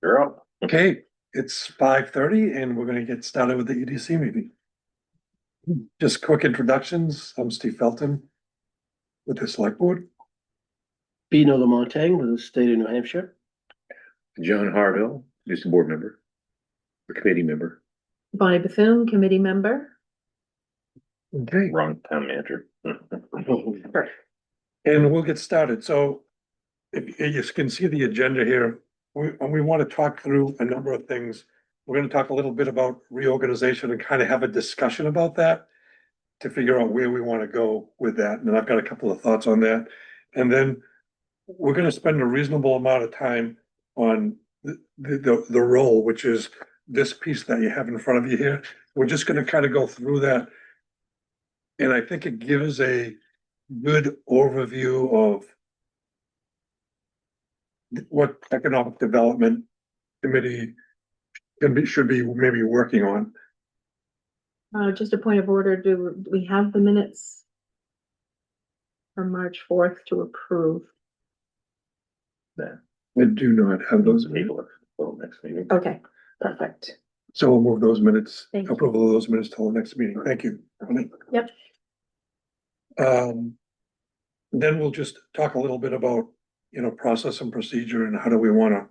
You're up. Okay, it's 5:30 and we're gonna get started with the EDC meeting. Just quick introductions. I'm Steve Felton with the Select Board. Bino Lamontagne with the state of New Hampshire. John Harville, just board member, or committee member. Bonnie Bethune, committee member. Okay, Wrong town manager. and we'll get started. So if you can see the agenda here, we want to talk through a number of things. We're gonna talk a little bit about reorganization and kind of have a discussion about that to figure out where we want to go with that. And I've got a couple of thoughts on that. And then we're gonna spend a reasonable amount of time on the role, which is this piece that you have in front of you here. We're just gonna kind of go through that. And I think it gives a good overview of what economic development committee should be maybe working on. Just a point of order, do we have the minutes from March 4th to approve? I do not have those. Table it till next meeting. Okay, perfect. So we'll move those minutes, Thank you. approval of those minutes till the next meeting. Thank you. Yep. Then we'll just talk a little bit about, process and procedure and how do we wanna,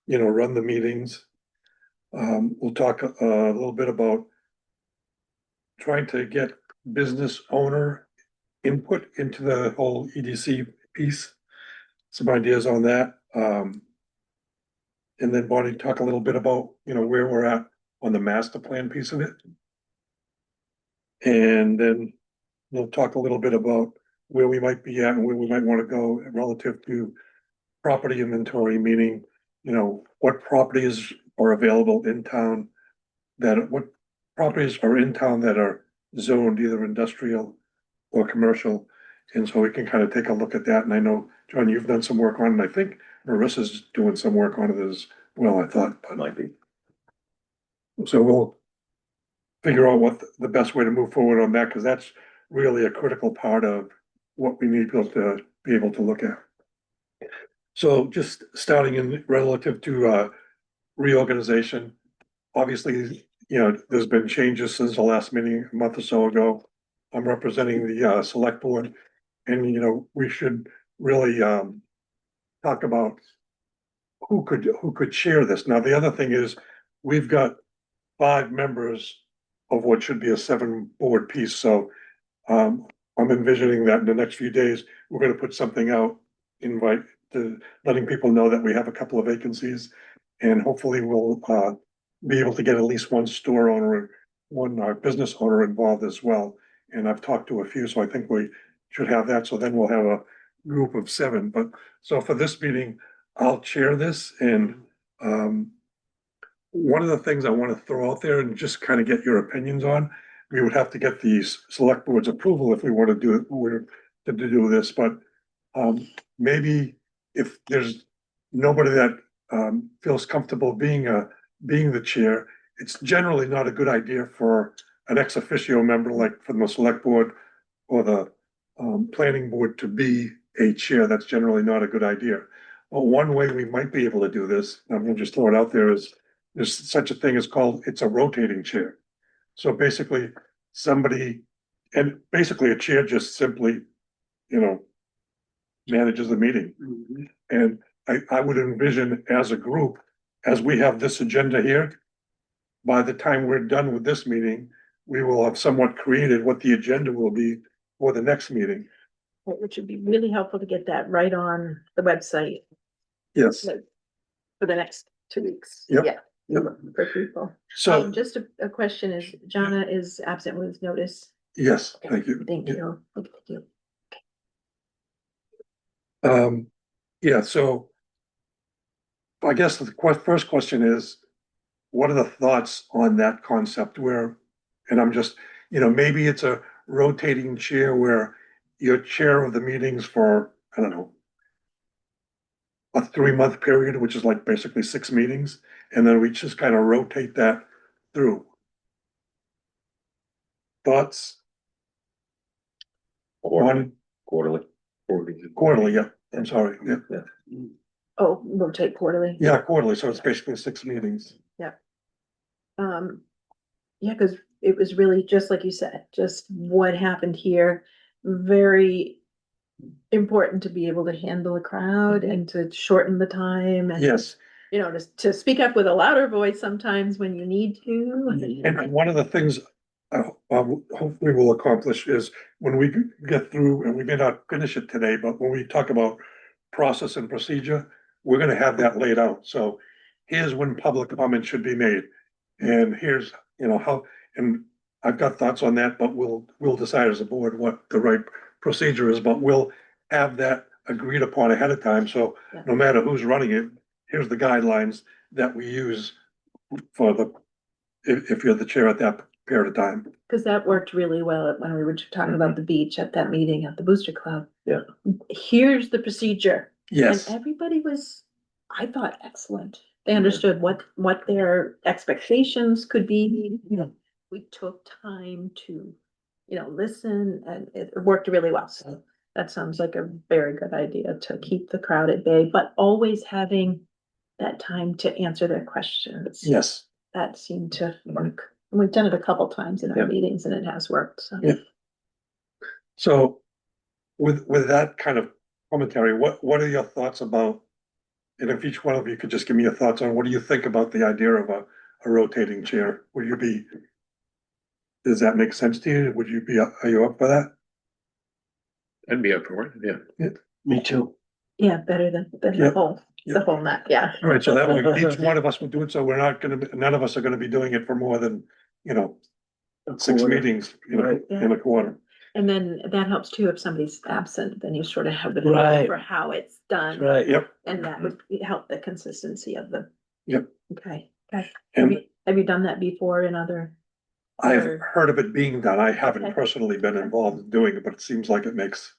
run the meetings. We'll talk a little bit about trying to get business owner input into the whole EDC piece. Some ideas on that. And then Bonnie, talk a little bit about, where we're at on the master plan piece of it. And then we'll talk a little bit about where we might be at and where we might want to go relative to property inventory, meaning, what properties are available in town, what properties are in town that are zoned either industrial or commercial. And so we can kind of take a look at that. And I know, John, you've done some work on it. And I think Marissa's doing some work on it as well, I thought. But Might be. so we'll figure out what the best way to move forward on that, because that's really a critical part of what we need to be able to look at. So just starting in relative to reorganization, obviously, there's been changes since the last meeting a month or so ago. I'm representing the select board, and we should really talk about who could chair this. Now, the other thing is, we've got 5 members of what should be a 7-board piece, so I'm envisioning that in the next few days, we're gonna put something out, invite to letting people know that we have a couple of vacancies. And hopefully we'll be able to get at least one store owner, one business owner involved as well. And I've talked to a few, so I think we should have that. So then we'll have a group of 7. But so for this meeting, I'll chair this. And one of the things I want to throw out there and just kind of get your opinions on, we would have to get the select board's approval if we want to do it, to do this. But maybe if there's nobody that feels comfortable being the chair, it's generally not a good idea for an ex officio member like from the select board or the planning board to be a chair. That's generally not a good idea. Well, one way we might be able to do this, I'm gonna just throw it out there, is there's such a thing as it's a rotating chair. So basically and basically a chair just simply, manages the meeting. And I would envision as a group, as we have this agenda here, by the time we're done with this meeting, we will have somewhat created what the agenda will be for the next meeting. Which would be really helpful to get that right on the website Yes, for the next 2 weeks. Yep. Yeah. Yep. For people. so, Just a question is, Jana is absent with notice. yes, thank you. Thank you. Thank you. Yeah, so I guess the first question is, what are the thoughts on that concept and I'm just, maybe it's a rotating chair where you're chair of the meetings for, I don't know, a 3-month period, which is like basically 6 meetings, and then we just kind of rotate that through. Thoughts? Quarterly. Quarterly. Quarterly, yeah, I'm sorry, yeah. Oh, rotate quarterly. Yeah, quarterly, so it's basically 6 meetings. Yeah, because it was really just like you said, just what happened here. Very important to be able to handle a crowd and to shorten the time and, Yes, you know, to speak up with a louder voice sometimes when you need to. and one of the things hopefully we'll accomplish is when we get through, and we may not finish it today, but when we talk about process and procedure, we're gonna have that laid out. So here's when public comment should be made. And here's, how, and I've got thoughts on that, but we'll decide as a board what the right procedure is, but we'll have that agreed upon ahead of time. So Yeah. no matter who's running it, here's the guidelines that we use for if you're the chair at that period of time. Because that worked really well when we were talking about the beach at that meeting at the Booster Club. Yeah. Here's the procedure. Yes, And everybody was, I thought, excellent. They understood what their expectations could be. We took time to, listen, and it worked really well. So that sounds like a very good idea to keep the crowd at bay, but always having that time to answer their questions. yes. That seemed to work. And we've done it a couple times in our Yeah. meetings and it has worked, so. Yeah. So with that kind of commentary, what are your thoughts about? And if each one of you could just give me your thoughts on what do you think about the idea of a rotating chair? Does that make sense to you? Are you up for that? I'd be up for it, yeah. Me too. Yeah, better than the Yep. whole, the Yep. whole nut, yeah. All right, so that way each one of us will do it, so none of us are gonna be doing it for more than, A 6 quarter. meetings, Right. in a quarter. And then that helps too, if somebody's absent, then you sort of have the Right. for how it's done. That's right. Yep, And that would help the consistency of the. Yep. Okay, okay. and Have you done that before in other? I've or- heard of it being done. I haven't Okay. personally been involved in doing it, but it seems like it makes.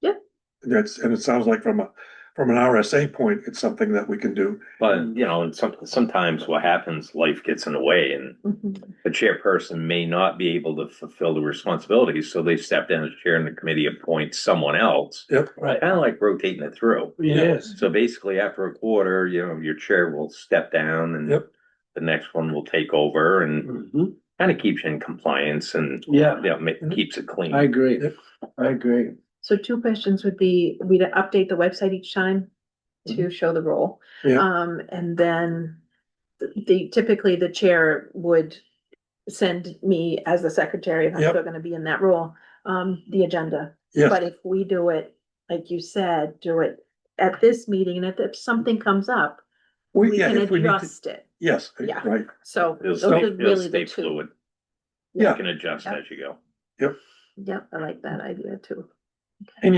Yep. And it sounds like from an RSA point, it's something that we can do. But, and sometimes what happens, life gets in the way and Mhm. the chairperson may not be able to fulfill the responsibilities, so they step down as chair and the committee appoints someone else. Right. Kind of like rotating it through. Yes. So basically after a quarter, your chair will step down and Yep. the next one will take over and Mhm. kind of keeps you in compliance and, Yeah, keeps it clean. I agree. Yep. I agree. So 2 questions would be, we to update the website each time to show the role. Yeah. And then typically the chair would send me as the secretary, if I'm Yep. still gonna be in that role, the agenda. Yes, But if we do it, like you said, do it at this meeting, and if something comes up, we yeah, can if we need to, adjust it. yes, Yeah. right, So It'll those stay, are it'll really stay the 2. fluid. Yeah. You can adjust Yeah. as you go. Yep, I like that idea too. and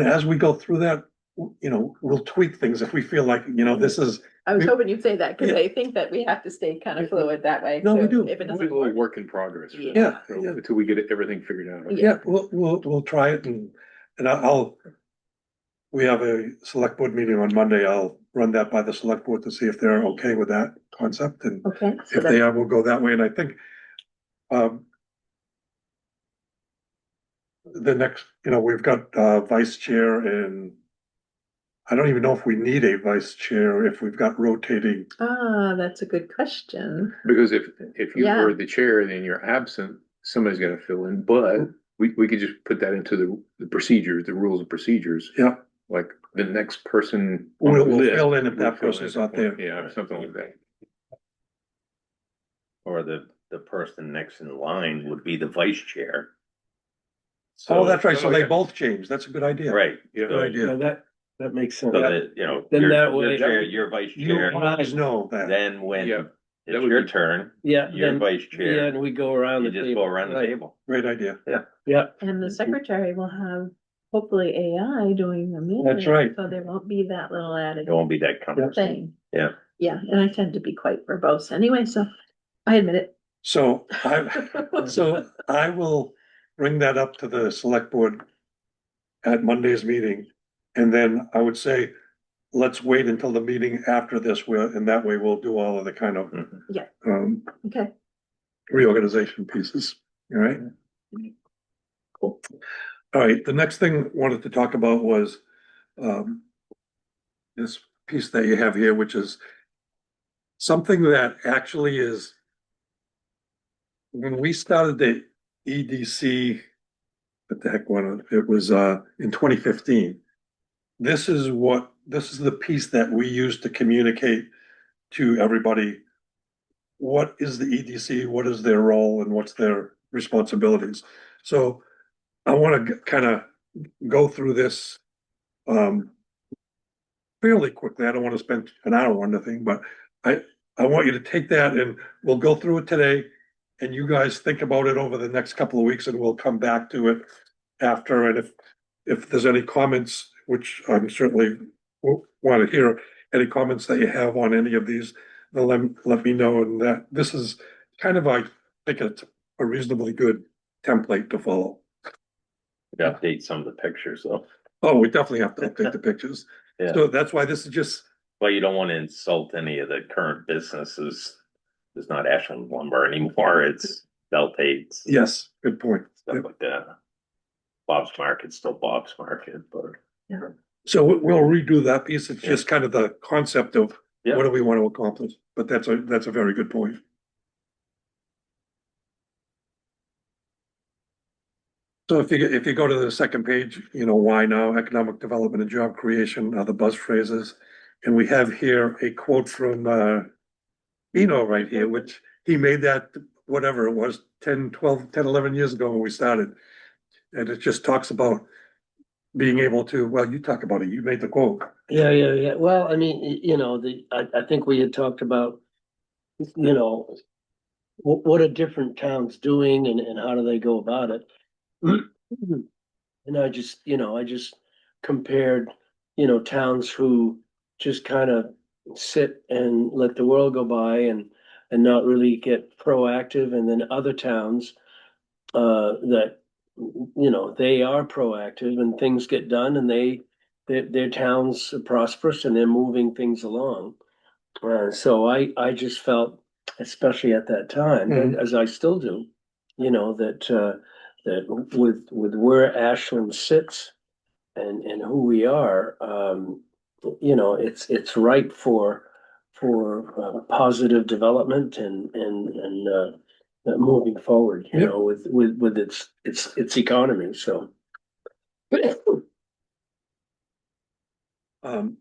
as we go through that, we'll tweak things if we feel like, this is, I was we- hoping you'd say that, cause Yeah. I think that we have to stay kind of fluid that way. No, we too. do. If it It's a doesn't little work. work in progress. Yeah. So, until we get everything figured out. yeah, we'll try it and we have a select board meeting on Monday. I'll run that by the select board to see if they're okay with that concept, and Okay, so if they that's, are, we'll go that way, and I think, the next, we've got, vice chair, and I don't even know if we need a vice chair if we've got rotating. that's a good question. Because if you Yeah. were the chair and you're absent, somebody's gotta fill in, but we could just put that into the procedures, the rules and procedures. Yeah. Like the next person. on the We'll list fill in if would that fill in person's at not some point. there. Yeah, something like that. Or the person next in line would be the vice chair. Oh, that's right, so Oh, they yeah. both change, that's a good idea. Right. Yeah. So- Good idea. Yeah, that makes sense. So that, Then you're that your way- chair, you're vice You chair, always know that, then when Yeah, that it's would your be- turn, Yeah, you're then, vice yeah, chair, and we go around you the just table. go around the Right. table. great idea. Yeah, And the secretary will have hopefully AI doing the minutes. That's right. So there won't be that little added It won't be that cumbersome. thing. Yeah. Yeah, and I tend to be quite verbose anyway, so I admit it. So I will bring that up to the select board at Monday's meeting, and then I would say, let's wait until the meeting after this, and that way we'll do all of the kind of, Mhm. Okay, reorganization pieces, all right? cool. All right, the next thing I wanted to talk about was, this piece that you have here, which is something that actually is, when we started the EDC, what the heck, it was in 2015. This is the piece that we use to communicate to everybody. What is the EDC? What is their role and what's their responsibilities? So I want to kind of go through this fairly quickly. I don't want to spend an hour on the thing, but I want you to take that and we'll go through it today. And you guys think about it over the next couple of weeks and we'll come back to it after. And if there's any comments, which I'm certainly want to hear, any comments that you have on any of these, then let me know. And that this is kind of, I think it's a reasonably good template to follow. Update some of the pictures though. Oh, we definitely have to update the pictures. Yeah. So that's why this is just, Well, you don't want to insult any of the current businesses. It's not Ashland Lumber anymore. It's Beltates. yes, good point. Stuff like that. Bob's Market's still Bob's Market, but. So we'll redo that piece. It's just kind of the concept of Yeah. what do we want to accomplish? But that's a very good point. So if you go to the second page, why now? Economic development and job creation are the buzz phrases. And we have here a quote from Eno right here, which he made that, whatever it was, 10, 11 years ago when we started. And it just talks about being able to, well, you talk about it, you made the quote. Yeah. Well, I mean, I think we had talked about, what are different towns doing and how do they go about it? And I just compared, towns who just kind of sit and let the world go by and not really get proactive, and then other towns that they are proactive and things get done and their towns are prosperous and they're moving things along. So I just felt, especially at that time, as I still do, that with where Ashland sits and who we are, it's ripe for positive development and moving forward, Yep. with its economy. So. And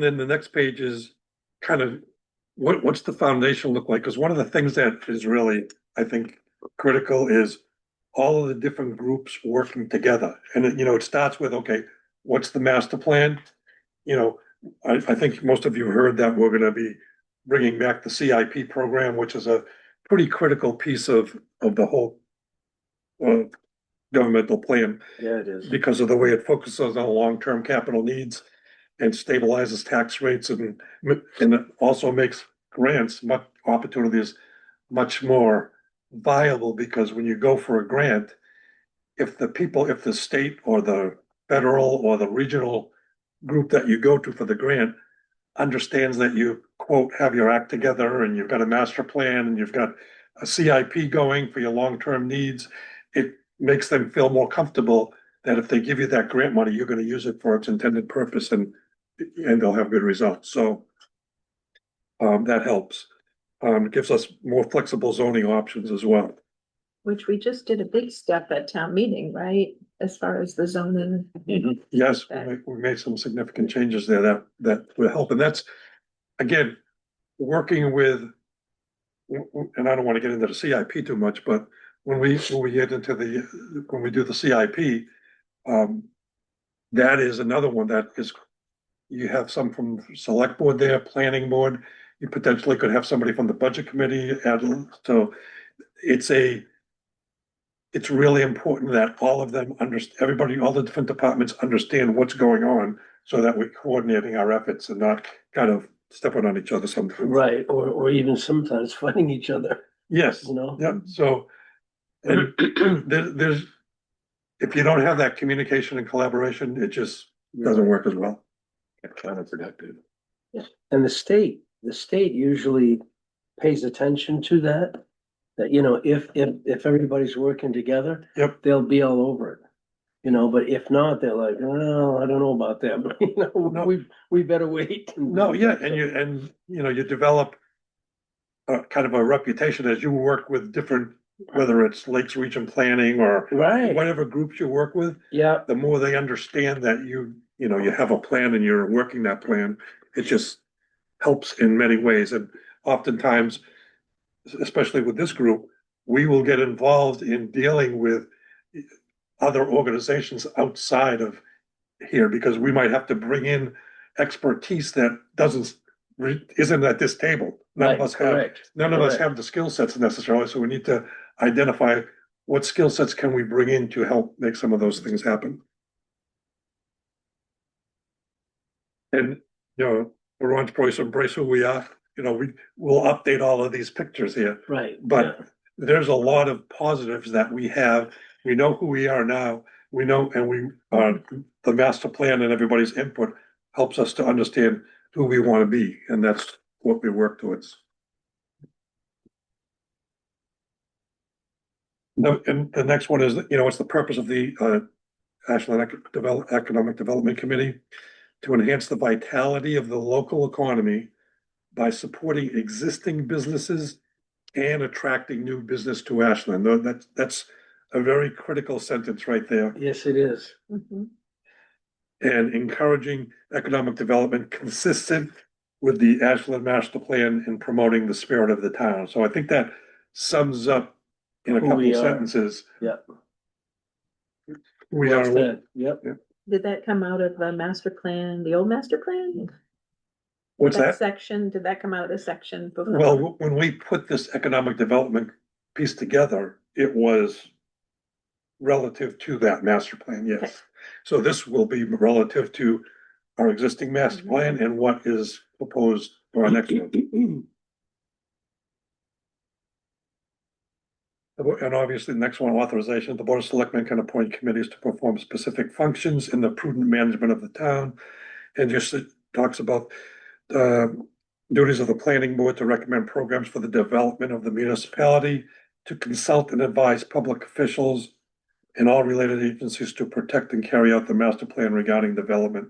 then the next page is kind of what's the foundation look like? Because one of the things that is really, I think, critical is all of the different groups working together. And it starts with, okay, what's the master plan? I think most of you heard that we're gonna be bringing back the CIP program, which is a pretty critical piece of the whole governmental plan, Yeah, it is. because of the way it focuses on long-term capital needs and stabilizes tax rates and it also makes grants, opportunities much more viable, because when you go for a grant, if the state or the federal or the regional group that you go to for the grant understands that you, quote, have your act together and you've got a master plan and you've got a CIP going for your long-term needs, it makes them feel more comfortable that if they give you that grant money, you're going to use it for its intended purpose and they'll have good results. So that helps. It gives us more flexible zoning options as well. Which we just did a big step at town meeting, right? As far as the zoning. Yes, we made some significant changes there that will help. And that's, again, working with, and I don't want to get into the CIP too much, but when we get into when we do the CIP, that is another one that is, you have some from select board there, planning board, you potentially could have somebody from the budget committee, so it's really important that all of them everybody, all the different departments understand what's going on so that we're coordinating our efforts and not kind of stepping on each other sometimes. Right, or even sometimes fighting each other, Yes, yeah, so and there's, if you don't have that communication and collaboration, it just doesn't work as well. Counterproductive. And the state usually pays attention to that. That, if everybody's working together. Yep. They'll be all over it. You know, but if not, they're like, well, I don't know about that, but you know, No. we better wait. No, yeah, and you develop a kind of a reputation as you work with different, whether it's Lakes Region Planning or Right, whatever groups you work with, yeah, the more they understand that you have a plan and you're working that plan, it just helps in many ways. And oftentimes, especially with this group, we will get involved in dealing with other organizations outside of here because we might have to bring in expertise that isn't at this table. None of right, us have, correct. none of us correct. have the skill sets necessarily, so we need to identify what skill sets can we bring in to help make some of those things happen. And, everyone's probably to embrace who we are, we'll update all of these pictures here. Right, But there's a lot of positives that we have. We know who we are now. We know, and the master plan and everybody's input helps us to understand who we want to be, and that's what we work towards. No, and the next one is, what's the purpose of the Ashland Economic Development Committee? To enhance the vitality of the local economy by supporting existing businesses and attracting new business to Ashland. No, that's a very critical sentence right there. yes, it is. Mhm. And encouraging economic development consistent with the Ashland Master Plan and promoting the spirit of the town. So I think that sums up in a Who couple we of are. sentences. Yeah. We Well are, said. Yep. Did that come out of the master plan, the old master plan? what's that? Section, did that come out of the section before? Well, when we put this economic development piece together, it was relative to that master plan, Okay. yes. So this will be relative to our existing master plan and what is proposed for our next one. And obviously, the next one, authorization, the Board of Selectmen can appoint committees to perform specific functions in the prudent management of the town. And just it talks about duties of the planning board to recommend programs for the development of the municipality, to consult and advise public officials and all related agencies to protect and carry out the master plan regarding development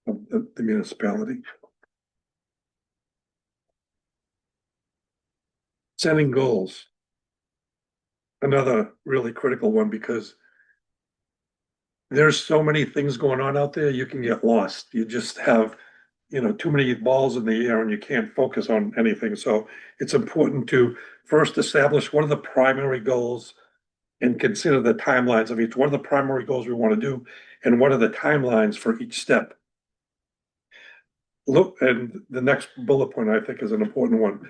of the municipality. Setting goals. Another really critical one because there's so many things going on out there, you can get lost. You just have, too many balls in the air and you can't focus on anything. So it's important to first establish what are the primary goals and consider the timelines of each. What are the primary goals we want to do? And what are the timelines for each step? Look, and the next bullet point I think is an important one.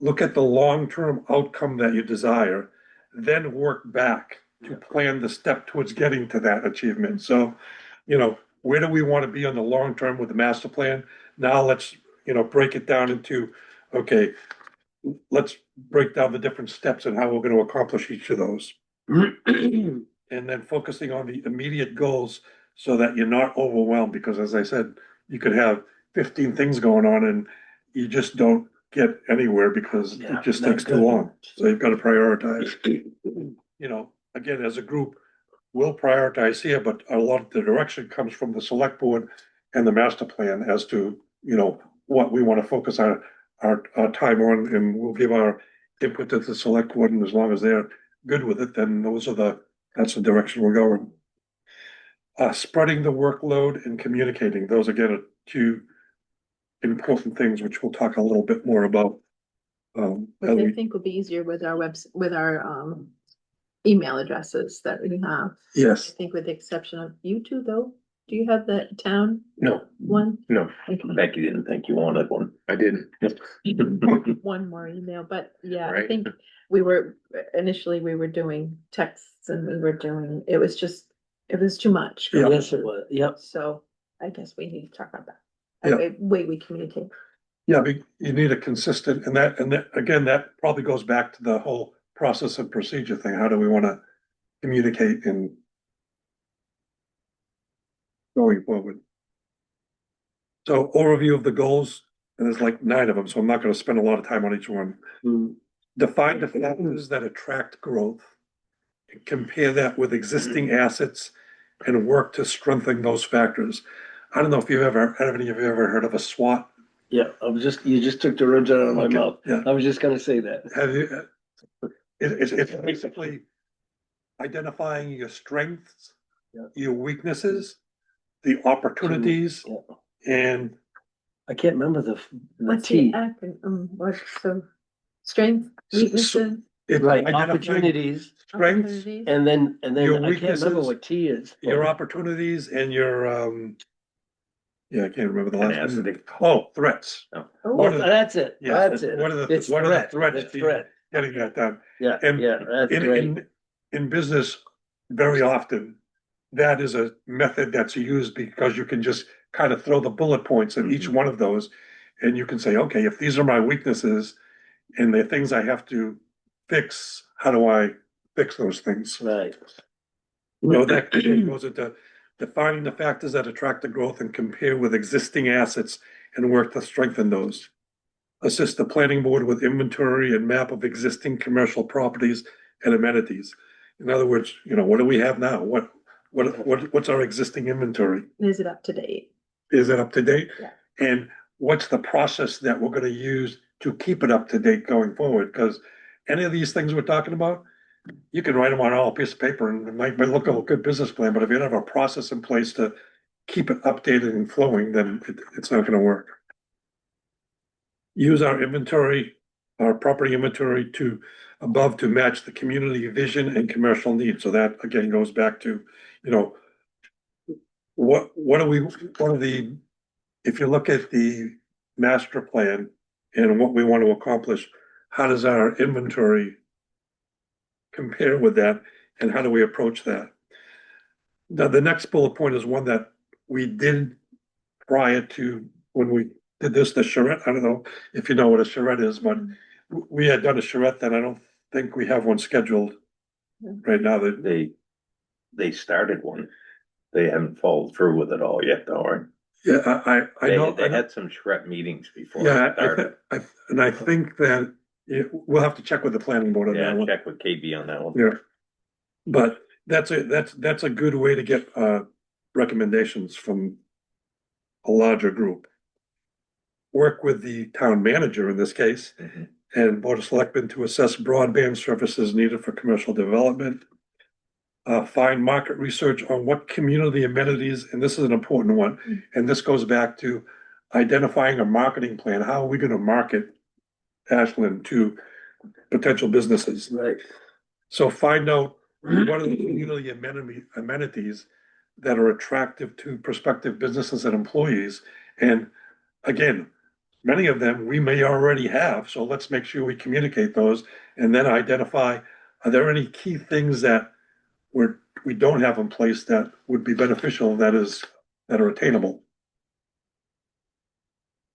Look at the long-term outcome that you desire, then work back to plan the step towards getting to that achievement. So, where do we want to be on the long term with the master plan? Now let's, break it down into, okay, let's break down the different steps and how we're going to accomplish each of those. And then focusing on the immediate goals so that you're not overwhelmed, because as I said, you could have 15 things going on and you just don't get anywhere because Yeah, it just not takes too good. long. So you've got to prioritize. Again, as a group, we'll prioritize here, but a lot of the direction comes from the select board and the master plan as to, what we want to focus our time on, and we'll give our input to the select board, and as long as they're good with it, then that's the direction we're going. Spreading the workload and communicating, those again are two important things, which we'll talk a little bit more about. Which I think will be easier with our email addresses that we have. I Yes, think with the exception of you two though, do you have the town No, one? No, Okay. Becky didn't think you wanted one. I didn't. One more email, but yeah, I Right. think initially we were doing texts and it was too much. Yeah. Yes, it was. Yep. So I guess we need to talk about that. Yeah. A way we communicate. yeah, but you need a consistent, and that, again, that probably goes back to the whole process and procedure thing. How do we want to communicate in going forward? So overview of the goals, and there's like 9 of them, so I'm not going to spend a lot of time on each one. Mm, Define the factors that attract growth. Compare that with existing assets and work to strengthen those factors. I don't know if have any of you ever heard of a SWOT? Yeah, you just took the words out of my Okay, mouth. yeah. I was just gonna say that. Have you, it's basically identifying your strengths, Yeah. your weaknesses, the opportunities, Yeah. and I can't remember the What's the T. acronym, what's so, strength, So- so- weaknesses, it's Right, identifying opportunities, strengths, opportunities? and then Your I can't remember weaknesses, what T is. your opportunities, and your, yeah, I can't remember the last one. Tenacity. Oh, threats. Oh, What are the- That's it, Yeah, that's it. what are the, It's what are the threat, threats the to threat. getting that done? Yeah, And yeah, that's In, great. in business, very often, that is a method that's used because you can just kind of throw the bullet points in each Mhm. one of those. And you can say, okay, if these are my weaknesses and the things I have to fix, how do I fix those things? Right. So that goes into defining the factors that attract the growth and compare with existing assets and work to strengthen those. Assist the planning board with inventory and map of existing commercial properties and amenities. In other words, what do we have now? What's our existing inventory? Is it up to date? Is it up to date? Yeah. And what's the process that we're gonna use to keep it up to date going forward? Because any of these things we're talking about, you can write them on all a piece of paper and it might look like a good business plan, but if you don't have a process in place to keep it updated and flowing, then it's not gonna work. Use our inventory, our property inventory to match the community vision and commercial needs. So that again goes back to, if you look at the master plan and what we want to accomplish, how does our inventory compare with that and how do we approach that? Now, the next bullet point is one that we did prior to when we did this, the charrette. I don't know if you know what a charrette is, but we had done a charrette that I don't think we have one scheduled right now. That They started one. They haven't followed through with it all yet, though, right? yeah, I know. They had some charrette meetings before. Yeah, it started. I think that we'll have to check with the planning board on that Yeah, one. check with KB on that one. Yeah. But that's a good way to get recommendations from a larger group. Work with the town manager in this case Mhm. and board of selectmen to assess broadband services needed for commercial development. Find market research on what community amenities, and this is an important one, and this goes back to identifying a marketing plan. How are we gonna market Ashland to potential businesses? Right. So find out what are the community amenities that are attractive to prospective businesses and employees. And again, many of them we may already have, so let's make sure we communicate those and then identify, are there any key things that we don't have in place that would be beneficial, that are attainable?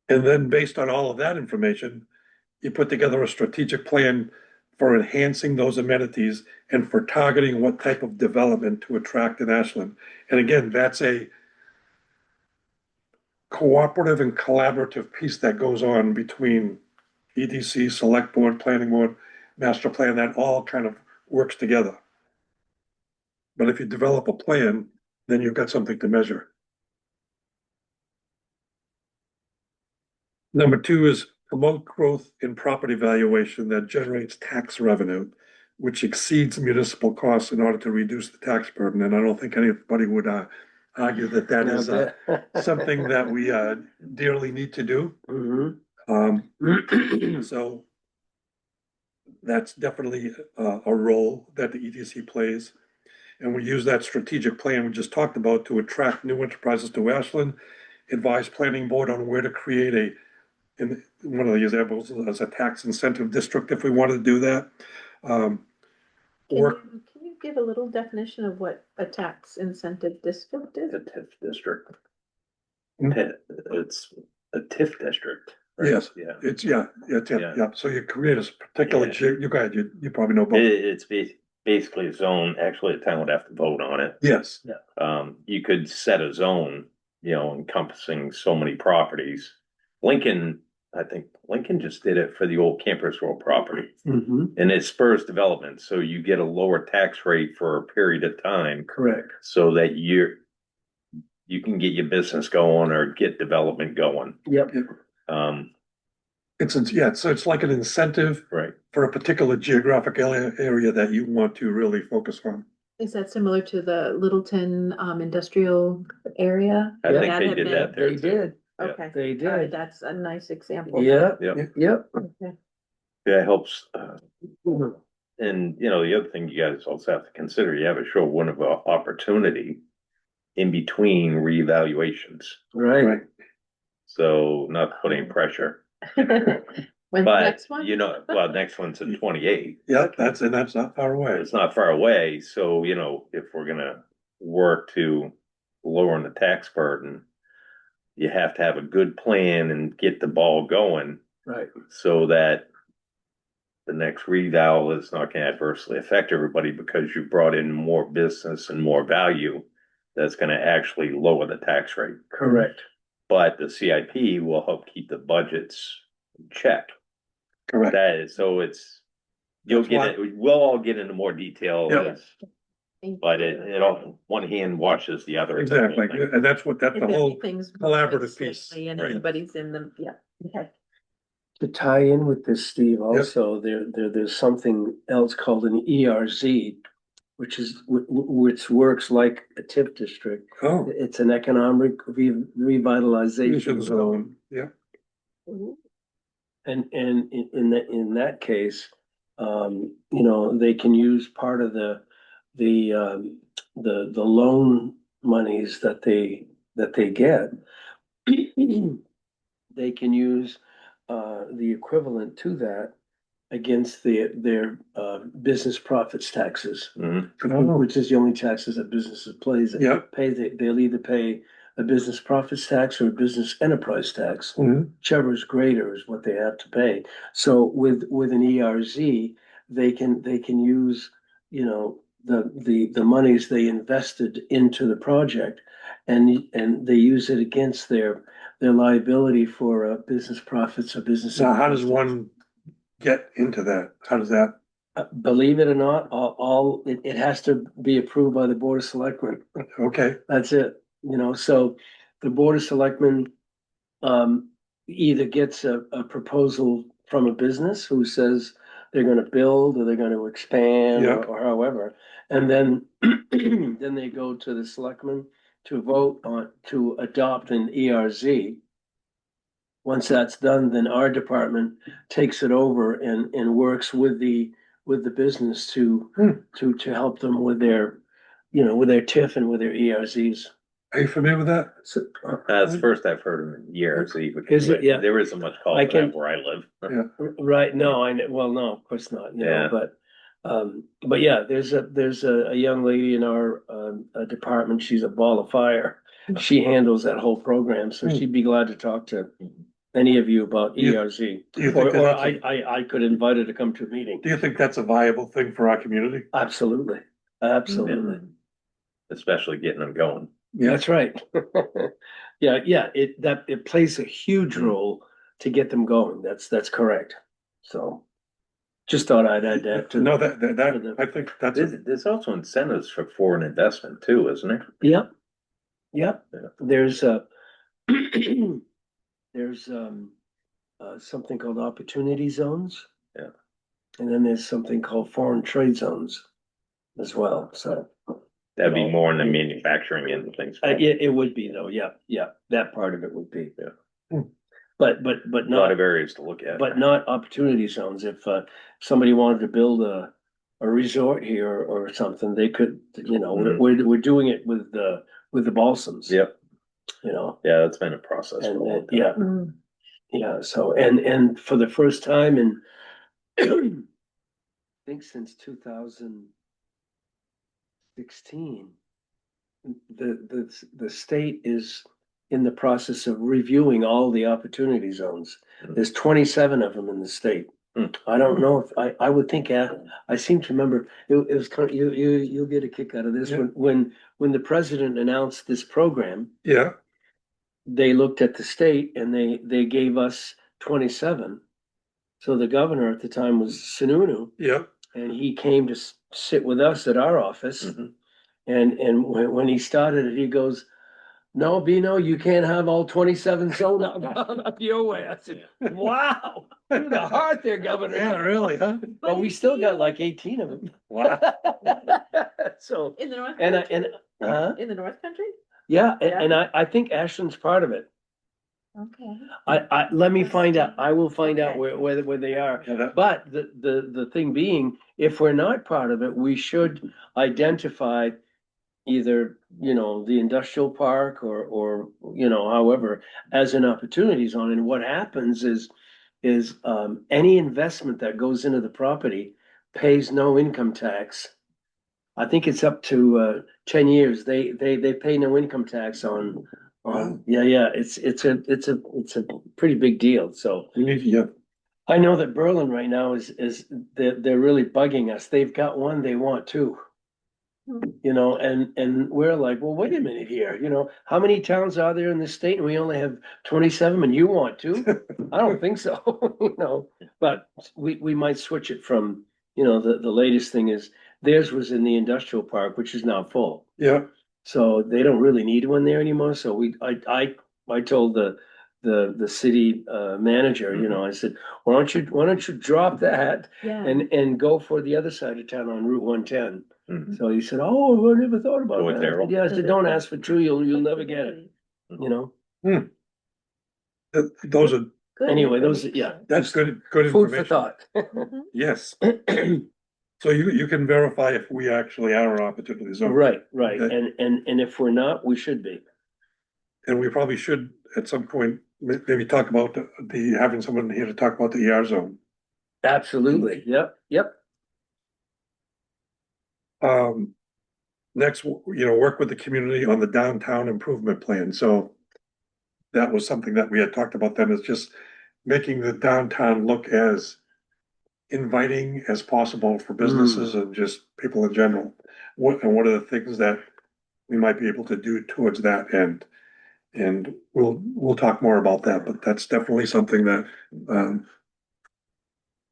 And then based on all of that information, you put together a strategic plan for enhancing those amenities and for targeting what type of development to attract in Ashland. And again, that's a cooperative and collaborative piece that goes on between EDC, select board, planning board, master plan, that all kind of works together. But if you develop a plan, then you've got something to measure. Number two is promote growth in property valuation that generates tax revenue, which exceeds municipal costs in order to reduce the tax burden. And I don't think anybody would argue that that is something that we dearly need to do. So that's definitely a role that the EDC plays. And we use that strategic plan we just talked about to attract new enterprises to Ashland, advise planning board on where to create in one of the examples as a tax incentive district if we want to do that. Work. Can you give a little definition of what a tax incentive district is? The TIF district. Hmm? It's a TIF district. right? Yes, Yeah. it's, Yeah. yeah. So you create a particular, Yeah. you probably know both. It's basically a zone. Actually, the town would have to vote on it. Yes, You could set a zone, encompassing so many properties. Lincoln, I think Lincoln just did it for the old Campers World property. Mhm, And it spurs development, so you get a lower tax rate for a period of time correct. so that you can get your business going or get development going. Yep, Um, So it's like an incentive right. for a particular geographic area that you want to really focus on. Is that similar to the Littleton, industrial area? I think That they had did been- that there they too. did, Yeah. Okay. they All right, did. that's a nice example. Yep, Yep. yep. Okay. That helps. And you know, the other thing you guys also have to consider, you have a short window of opportunity in between reevaluations. Right, So not putting pressure, When's the but next one? you know, well, next one's in 28. Yeah, that's not far away. It's not far away, so you know, if we're gonna work to lowering the tax burden, you have to have a good plan and get the ball going right, so that the next reval is not gonna adversely affect everybody because you brought in more business and more value. That's gonna actually lower the tax rate, correct. but the CIP will help keep the budgets in check. Correct. That is, so it's, you'll That's get why- it, we'll all get into more detail. Yep. as- But it all, one hand washes the other. Exactly. And that's the If whole, everything's collaborative moving piece, swiftly And right. everybody's in the, yeah, okay. To tie in with this, Steve, also, there's something else called an ERZ, which works like a TIF district. oh, It's an economic revitalization mission zone, yeah. And in that case, you know, they can use part of the loan monies that they get. They can use the equivalent to that against their business profits taxes, Mhm. Oh, which is the only taxes that businesses yeah. they'll either pay a business profits tax or a business enterprise tax. Mhm. Whichever is greater is what they have to pay. So with an ERZ, they can use, you know, the monies they invested into the project and they use it against their liability for business profits or business. Now, how does one get into that? How does that? Believe it or not, it has to be approved by the Board of Selectmen. Okay, That's it, you know, so the Board of Selectmen either gets a proposal from a business who says they're gonna build or they're gonna expand Yeah. or however. And then, then they go to the selectmen to vote on, to adopt an ERZ. Once that's done, then our department takes it over and works with the business to help them with their, you know, with their TIF and with their ERZs. are you familiar with that? So, That's the first I've heard in years. Is it? Yeah. There isn't much call I for can- that where I live. right, no, well, no, of course not, you know, Yeah. but yeah, there's a young lady in our, department, she's a ball of fire. She handles that whole program, so she'd be glad to talk to any of you about You- ERZ. Do you think Or that's I could invite her to come to a meeting. do you think that's a viable thing for our community? Absolutely, absolutely. Especially getting them going. Yeah, That's right. Yeah, it plays a huge role to get them going. That's correct. So just thought I'd add that to. no, that, I think that's, There's also incentives for foreign investment too, isn't there? Yep. Yep. Yeah. There's there's something called opportunity zones. Yeah. And then there's something called foreign trade zones as well, so. That'd be more in the manufacturing end of things. It would be though, yeah, that part of it would be. Yeah. Hmm. But A lot not, of areas to look at. but not opportunity zones. If somebody wanted to build a resort here or something, they could, you know, Mhm. we're doing it with the Balsams. Yep, You know, yeah, that's been a process for a and long time. yeah, Mm. yeah, so and for the first time in I think since 2016, the state is in the process of reviewing all the opportunity zones. Mhm. There's 27 of them in the state. Hmm. I don't know if, I would think, I seem to remember, it was kind of, you'll get a kick out of this. Yeah. When the president announced this program, yeah, they looked at the state and they gave us 27. So the governor at the time was Sununu, Yeah, and he came to sit with us at our office. Mhm. And when he started it, he goes, "No, Bino, you can't have all 27 sold up your way." I said, "Wow, through the heart there, Governor." yeah, really, huh? But we still got like 18 of them. Wow. So, In the North and Country? In the North Country? yeah, and I think Ashland's part of it. Okay. Let me find out. I will find out Okay. where they are. Yeah, that, But the thing being, if we're not part of it, we should identify either, the industrial park or, however, as an opportunity zone. And what happens is any investment that goes into the property pays no income tax. I think it's up to 10 years. They pay no income tax on, Wow. yeah, it's a pretty big deal. So we need, yeah, I know that Berlin right now is they're really bugging us. They've got one, they want two. And we're like, well, wait a minute here, how many towns are there in this state and we only have 27 and you want two? I don't think so, but we might switch it from, the latest thing is theirs was in the industrial park, which is now full. yeah, So they don't really need one there anymore. So I told the city manager, I said, why don't you drop that Yeah. and go for the other side of town on Route 110. Mhm. So he said, oh, I never thought about Go with that. I Darryl. said, yeah, I said, don't ask for two, you'll never get it, those are, Good Anyway, those, yeah, information. that's good food for information. thought. Mhm. Yes, so you can verify if we actually are an opportunity zone. Right, Okay. and if we're not, we should be. And we probably should, at some point, maybe talk about having someone here to talk about the ER zone. Absolutely, yep. Next, work with the community on the downtown improvement plan, so. That was something that we had talked about then, is just making the downtown look as inviting as possible for businesses and just people in general. What are the things that we might be able to do towards that end? And we'll talk more about that, but that's definitely something that,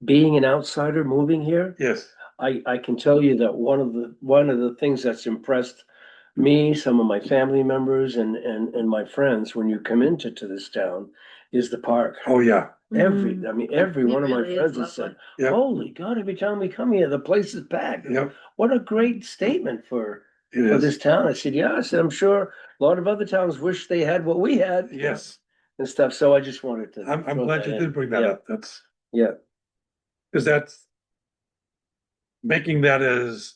Being an outsider moving here, yes, I can tell you that one of the things that's impressed me, some of my family members and my friends, when you come into this town, is the park. oh, yeah, Every It one of my really is friends has said, lovely. Yep. holy God, every time we come here, the place is packed. yep, What a great statement for it this is, town. I said, yeah, I said, I'm sure a lot of other towns wish they had what we had. yes, And stuff. So I just wanted to. I'm throw glad that you in. did bring that Yeah, up, that's, Yeah, because that's. Making that as,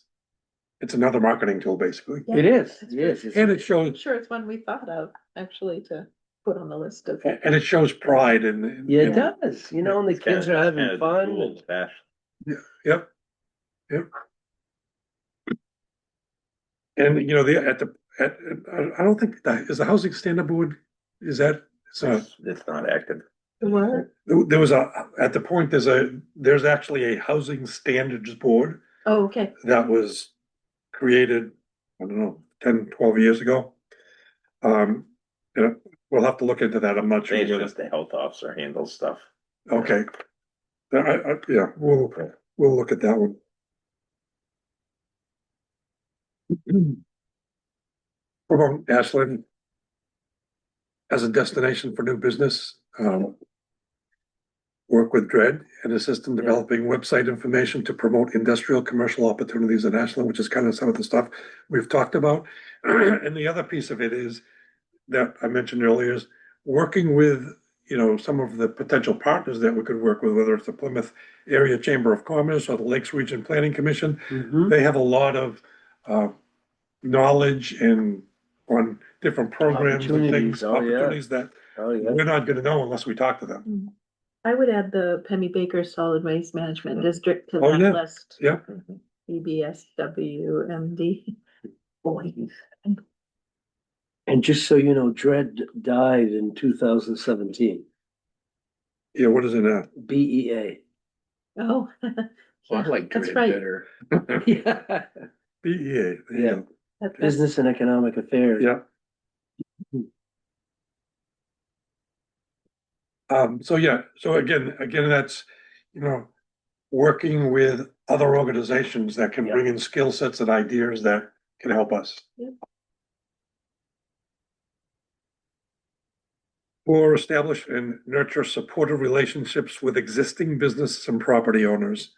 it's another marketing tool, basically, it is, That's it is. great. and it I'm shows, sure it's one we thought of, actually, to put on the list of. and it shows pride in. Yeah, it Yeah. does, and the It's kinda- kids are it's having kinda the fun. jewel of Ashland. Yep, yep. And I don't think is the housing standard board, is that, It's not active. What? there was at the point, there's actually a housing standards board Oh, okay. that was created, I don't know, 10, 12 years ago. We'll have to look into that, I'm not I sure. think it's whether- just the health officer handles stuff. Okay. Yeah, we'll look at that one. What about Ashland? As a destination for new business, work with DRED and assist in developing website information to promote industrial commercial opportunities in Ashland, which is kind of some of the stuff we've talked about. And the other piece of it is that I mentioned earlier is working with, some of the potential partners that we could work with, whether it's the Plymouth Area Chamber of Commerce or the Lakes Region Planning Commission. Mhm. They have a lot of knowledge and on different programs and things, Opportunities, oh, yeah. opportunities that Oh, yeah. we're not gonna know unless we talk to them. I would add the Pemmy Baker Solid Waste Management District to Oh, that yeah. list. Yeah. EBSWMD. Boy. And just so you know, Dred died in 2017, Yeah, what is it now? BEA. Oh. Well, I like That's Dread right. better. Yeah. BEA. there you Yeah. go. That's- Business and Economic Affairs. Yeah, So yeah, so again, that's, you know, working with other organizations that can Yeah. bring in skill sets and ideas that can help us. Yep. Or establish and nurture supportive relationships with existing businesses and property owners.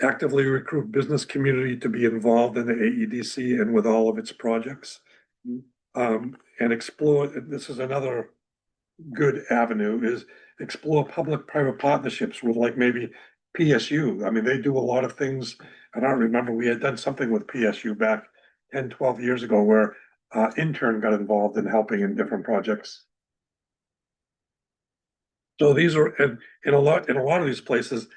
Actively recruit business community to be involved in the AEDC and with all of its projects. And explore, this is another good avenue, is explore public-private partnerships with like maybe PSU. I mean, they do a lot of things. I don't remember, we had done something with PSU back 10, 12 years ago where intern got involved in helping in different projects. So these are, and in a lot of these places,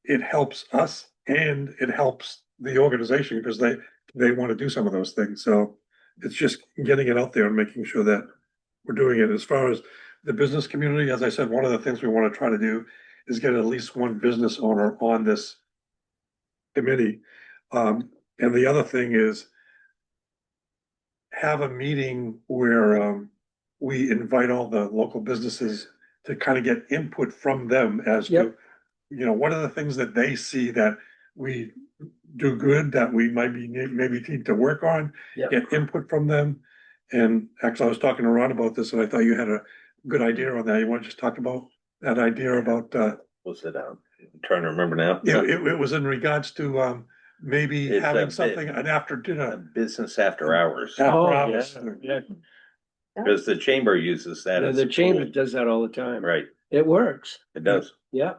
it helps us and it helps the organization because they want to do some of those things. So it's just getting it out there and making sure that we're doing it. As far as the business community, as I said, one of the things we want to try to do is get at least one business owner on this committee. And the other thing is have a meeting where we invite all the local businesses to kind of get input from them as to, Yep. you know, what are the things that they see that we do good, that we might be, maybe need to work on, Yep. get input from them. And actually, I was talking to Ron about this and I thought you had a good idea on that. You want to just talk about that idea about, We'll sit down. I'm trying to remember now. it was in regards to maybe It's a having bit- something, an after A dinner. business after hours, After Oh, hours. yeah. because the chamber uses that Yeah, as. the a chamber tool. does that all the time. Right, It works. it does. Yeah.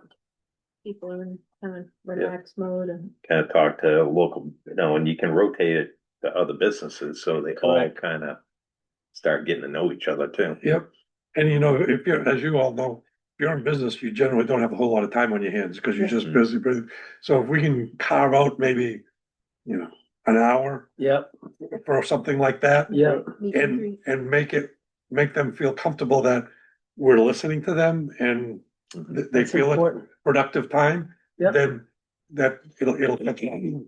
People are in kind of relaxed mode and. Kind of talk to local, and you can rotate it to other businesses, so they all Correct. kind of start getting to know each other too. Yep. And you know, if you're, as you all know, if you're in business, you generally don't have a whole lot of time on your hands because you're just Mhm. busy. So if we can carve out maybe, you know, an hour Yep. for something like that. Yeah. meet and And, greet. and make them feel comfortable that we're listening to them and they That's feel it's important. productive time. Yep. Then that it'll catch on.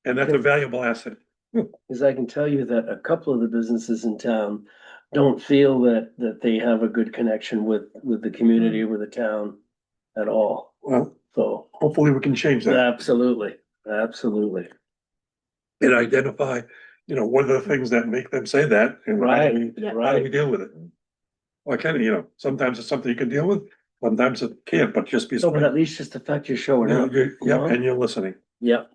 And that's a valuable asset. Because I can tell you that a couple of the businesses in town don't feel that they have a good connection with the community, with the town at all. Well, So, hopefully we can change that absolutely, absolutely. and identify, you know, what are the things that make them say that and how do we, Yeah. how do we Right. deal with it? Well, kind of, you know, sometimes it's something you can deal with, sometimes it can't, but just be. So, but at least just the fact you're showing up. Yeah, you know? and you're listening. Yep.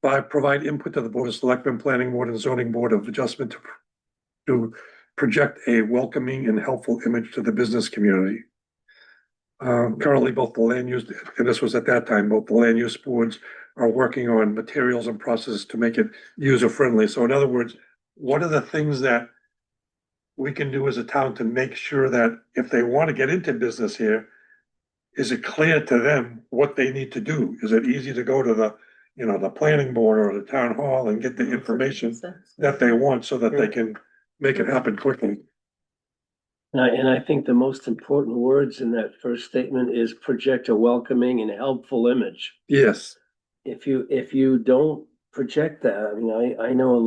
By provide input to the Board of Selectmen, Planning Board and Zoning Board of Adjustment to project a welcoming and helpful image to the business community. Currently, both the land use, and this was at that time, both the land use boards are working on materials and processes to make it user friendly. So in other words, what are the things that we can do as a town to make sure that if they want to get into business here, is it clear to them what they need to do? Is it easy to go to the, you know, the planning board or the town hall and get the information that they want so that they can make it happen quickly? And I think the most important words in that first statement is project a welcoming and helpful image. Yes, If you don't project that, I mean, I know a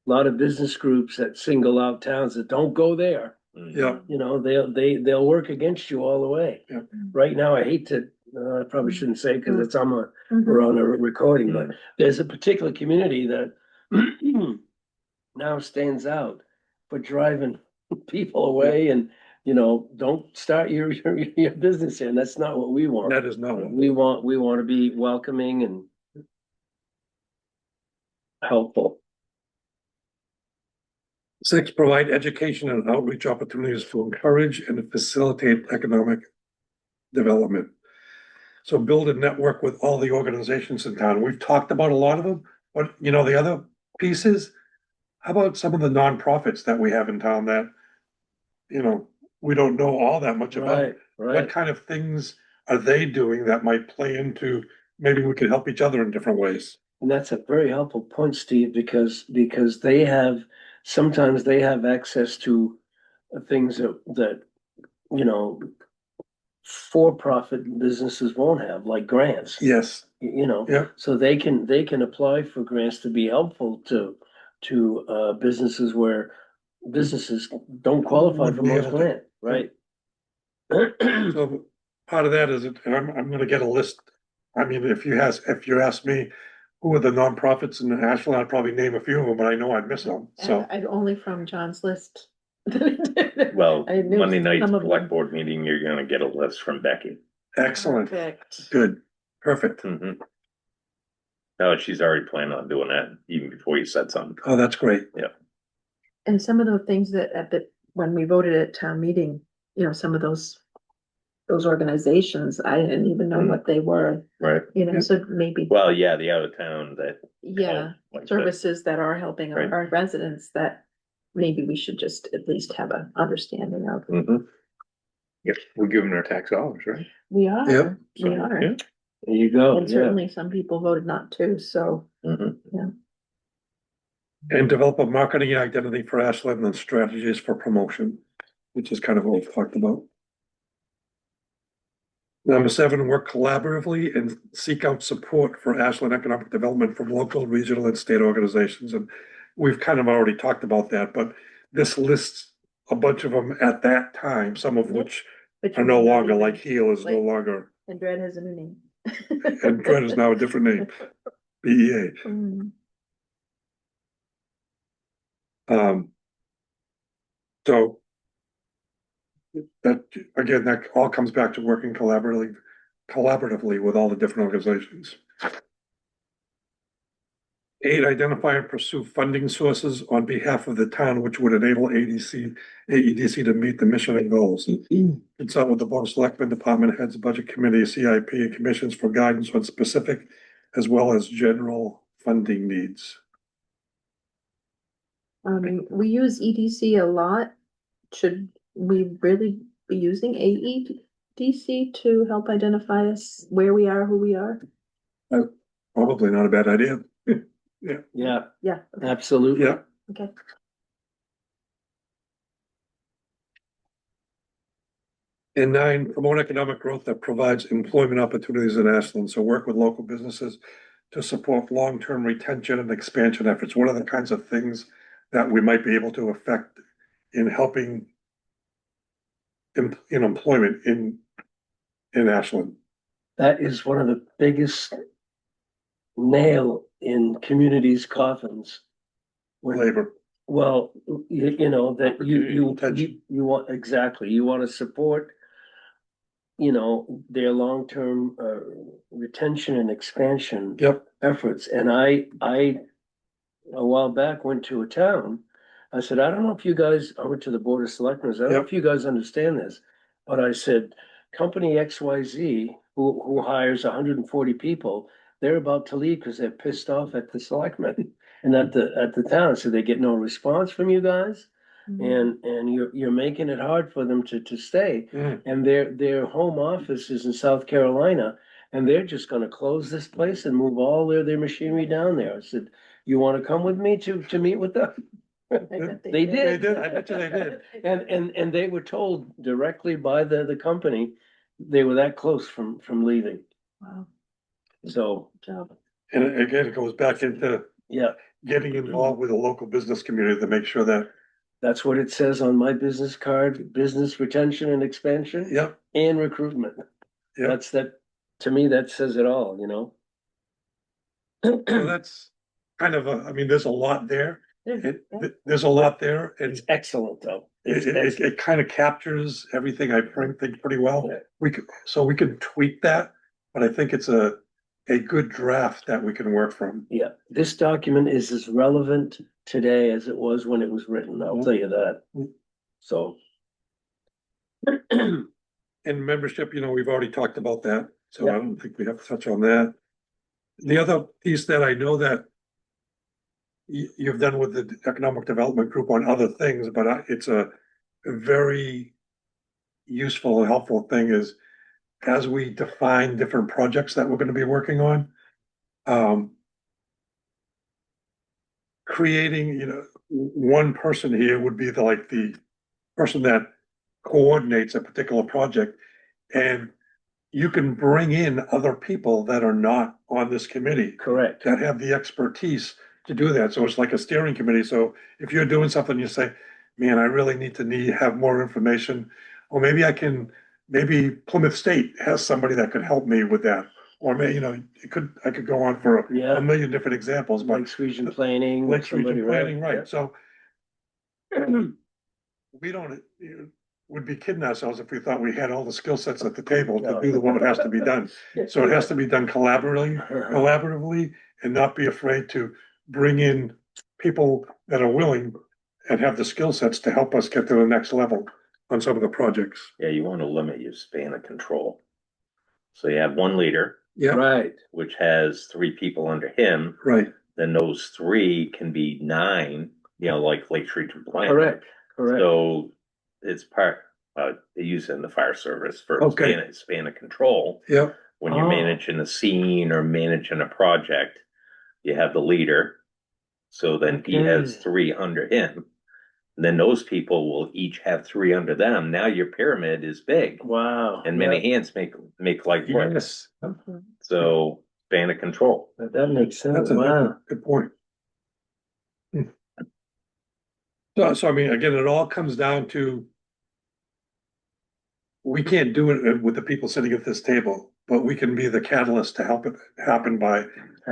lot of business groups that single out towns that don't go there. yeah, You know, they'll work against you all the way. Yeah. Right now, I hate to, I probably shouldn't say because it's on a, Mhm. we're on a recording, but there's a particular community that now stands out for driving people away and, you know, don't start your business here. And that's not what we want. that is not one. We want to be welcoming and helpful. 6, provide education and outreach opportunities to encourage and facilitate economic development. So build a network with all the organizations in town. We've talked about a lot of them, but you know, the other pieces, how about some of the nonprofits that we have in town that, you know, we don't know all that much about? Right, What right. kind of things are they doing that might play into, maybe we could help each other in different ways? And that's a very helpful point, Steve, because they have, sometimes they have access to things that, you know, for-profit businesses won't have, like grants. Yes, You know, yeah, so they can apply for grants to be helpful to businesses where businesses don't qualify Wouldn't for be most able to. grant, right? So part of that is, and I'm gonna get a list. I mean, if you ask me, who are the nonprofits in Ashland, I'd probably name a few of them, but I know I'd miss them, so. I only from John's list. Well, I knew Monday night's some of select them. board meeting, you're gonna get a list from Becky. Excellent, Perfect. good, perfect. Mhm. No, she's already planning on doing that even before you said something. Oh, that's great. And some of the things that when we voted at town meeting, you know, some of those organizations, I didn't even know what they were, Right. you know, Yeah. so maybe, Well, yeah, the out of town that. yeah, like that. services that are helping Right. our residents that maybe we should just at least have an understanding of. Mhm. Yep, we give them their tax dollars, right? We are, Yep. we are. Yeah. There you go, And yeah. certainly some people voted not to, so, Mhm. And develop a marketing identity for Ashland and strategies for promotion, which is kind of what we've talked about. Number 7, work collaboratively and seek out support for Ashland economic development from local, regional, and state organizations. And we've kind of already talked about that, but this lists a bunch of them at that time, some of which but are you no may not longer, even- like Heal is no like- longer, And Dred has a new name. and Dred is now a different name, BEA. Mm, So that, again, that all comes back to working collaboratively with all the different organizations. 8, identify and pursue funding sources on behalf of the town, which would enable AEDC to meet the mission and goals. Consult with the board of selectmen, department heads, budget committee, CIP, and commissions for guidance on specific as well as general funding needs. we use EDC a lot. Should we really be using AEDC to help identify us where we are, who we are? Probably not a bad idea. Yeah, Yeah, okay, absolutely. Yeah. okay. And 9, promote economic growth that provides employment opportunities in Ashland. So work with local businesses to support long-term retention and expansion efforts. What are the kinds of things that we might be able to affect in helping in employment in Ashland? That is one of the biggest nail in communities' coffins. When, Labor. well, you know, that Retention. you want, exactly, you want to support, you know, their long-term, retention and expansion Yep. efforts. And I, a while back, went to a town. I said, I don't know if you guys, I went to the Board of Selectmen, I don't know Yep. if you guys understand this. But I said, company XYZ, who hires 140 people, they're about to leave because they're pissed off at the selectmen and at the town. So they get no response from you guys. And you're making it hard for them to stay. Mm. And their home office is in South Carolina, and they're just gonna close this place and move all their machinery down there. I said, you wanna come with me to meet with them? I bet They They did. did, I bet you they did. And they were told directly by the company, they were that close from leaving. Wow, So, good job. And again, it goes back into yeah, getting involved with the local business community to make sure that, that's what it says on my business card, business retention and expansion yep, and recruitment. Yeah. That's to me, that says it all, you know? so that's kind of I mean, there's a lot there. Yeah. There's a lot there and It's excellent, though. It's it excellent. kind of captures everything I think pretty well. Yeah. We can tweak that, but I think it's a good draft that we can work from. Yeah, this document is as relevant today as it was when it was written, I'll tell you that. So. And membership, you know, we've already talked about that, so I Yeah. don't think we have to touch on that. The other piece that I know that you've done with the Economic Development Group on other things, but it's a very useful and helpful thing is as we define different projects that we're gonna be working on, creating, you know, one person here would be the person that coordinates a particular project. And you can bring in other people that are not on this committee Correct. that have the expertise to do that. So it's like a steering committee. So if you're doing something, you say, man, I really need to have more information. Or maybe maybe Plymouth State has somebody that could help me with that. Or I could go on for Yeah. a million different examples, but Lakes Region Planning. Lakes somebody, Region Planning, right, Yeah. so. We don't, would be kidding ourselves if we thought we had all the skill sets at the table to do the what has to be done. So it has to be done collaboratively and not be afraid to bring in people that are willing and have the skill sets to help us get to the next level on some of the projects. Yeah, you wanna limit your span of control. So you have one leader, Yeah, Right, which has 3 people under him, right, then those 3 can be 9, like Lake Street Planning. correct. So it's they use it in the fire service for Okay. span of control. yeah, When you're Oh. managing a scene or managing a project, you have the leader. So then he has Okay. 3 under him. And then those people will each have 3 under them. Now your pyramid is big Wow. and many hands make light work. yes, So span of control. That makes sense. that's a Wow. good point. So I mean, again, it all comes down to. We can't do it with the people sitting at this table, but we can be the catalyst to help it happen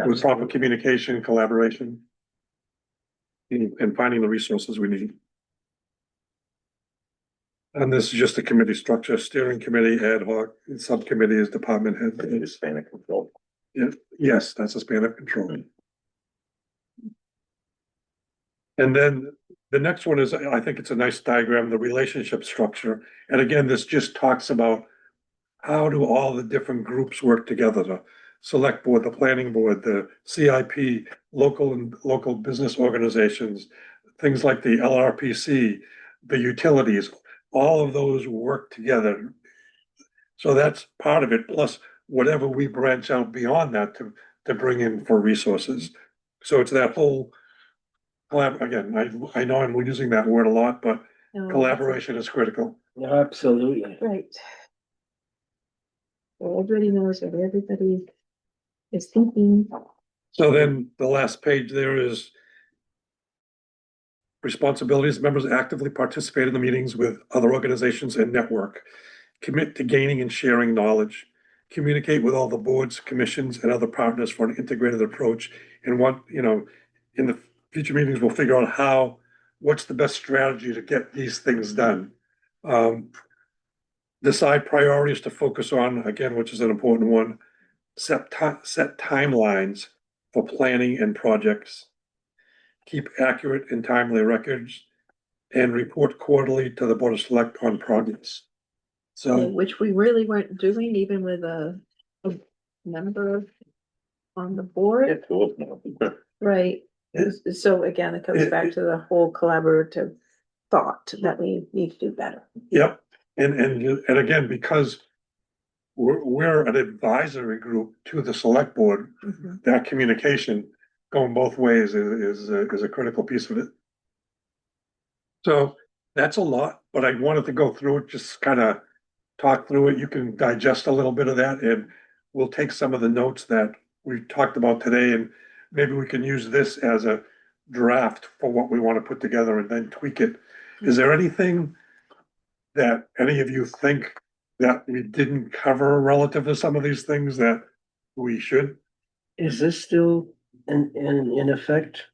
with proper communication, collaboration. And finding the resources we need. And this is just a committee structure, steering committee, ad hoc, subcommittees, department head. Span of control. Yes, that's a span of control. And then the next one is, I think it's a nice diagram, the relationship structure. And again, this just talks about how do all the different groups work together, the select board, the planning board, the CIP, local business organizations, things like the LRPC, the utilities, all of those work together. So that's part of it, plus whatever we branch out beyond that to bring in for resources. So it's that whole again, I know I'm using that word a lot, but No, collaboration is critical. Absolutely. Right. So everybody knows that everybody is thinking. So then the last page there is responsibilities. Members actively participate in the meetings with other organizations and network. Commit to gaining and sharing knowledge. Communicate with all the boards, commissions, and other partners for an integrated approach. And in the future meetings, we'll figure out what's the best strategy to get these things done. Decide priorities to focus on, again, which is an important one. Set timelines for planning and projects. Keep accurate and timely records. And report quarterly to the Board of Select on progress. So, Which we really weren't doing even with a member on the board, right? So again, it comes back to the whole collaborative thought that we need to do better. yep, and again, because we're an advisory group to the select board, Mhm. that communication going both ways is a critical piece of it. So that's a lot, but I wanted to go through it, just kind of talk through it. You can digest a little bit of that, and we'll take some of the notes that we talked about today, and maybe we can use this as a draft for what we want to put together and then tweak it. Is there anything that any of you think that we didn't cover relative to some of these things that we should? Is this still in effect?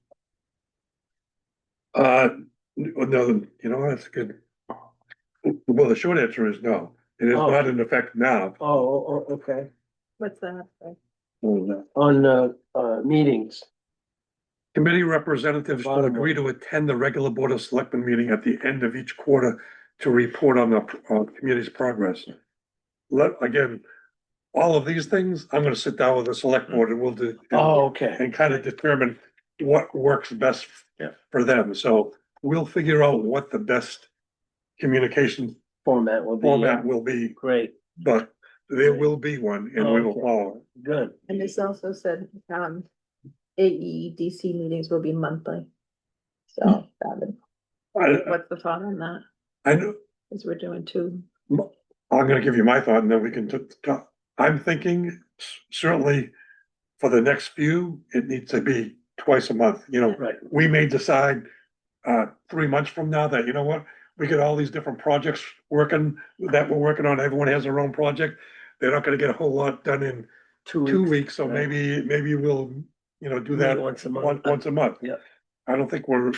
No, that's good. Well, the short answer is no. It is Oh. not in effect now. Okay. What's that? On meetings. Committee representatives shall Bottom agree one. to attend the regular Board of Selectmen meeting at the end of each quarter to report on the community's progress. Again, all of these things, I'm gonna sit down with the select board and we'll do. Okay. And kind of determine what works best Yeah. for them. So we'll figure out what the best communication Format will be. format will be, Great, but there will be one and we will Okay. follow it. good. And this also said, AEDC meetings will be monthly. So, that would- what's the thought on that? I know, Cause we're doing two. I'm gonna give you my thought and then we can talk. I'm thinking certainly for the next few, it needs to be twice a month, Right. we may decide 3 months from now that, you know what? We got all these different projects working, that we're working on, everyone has their own project. They're not gonna get a whole lot done in 2 weeks, so right. maybe we'll, you know, do Meet that once a month. once a month. Yeah. I don't think we're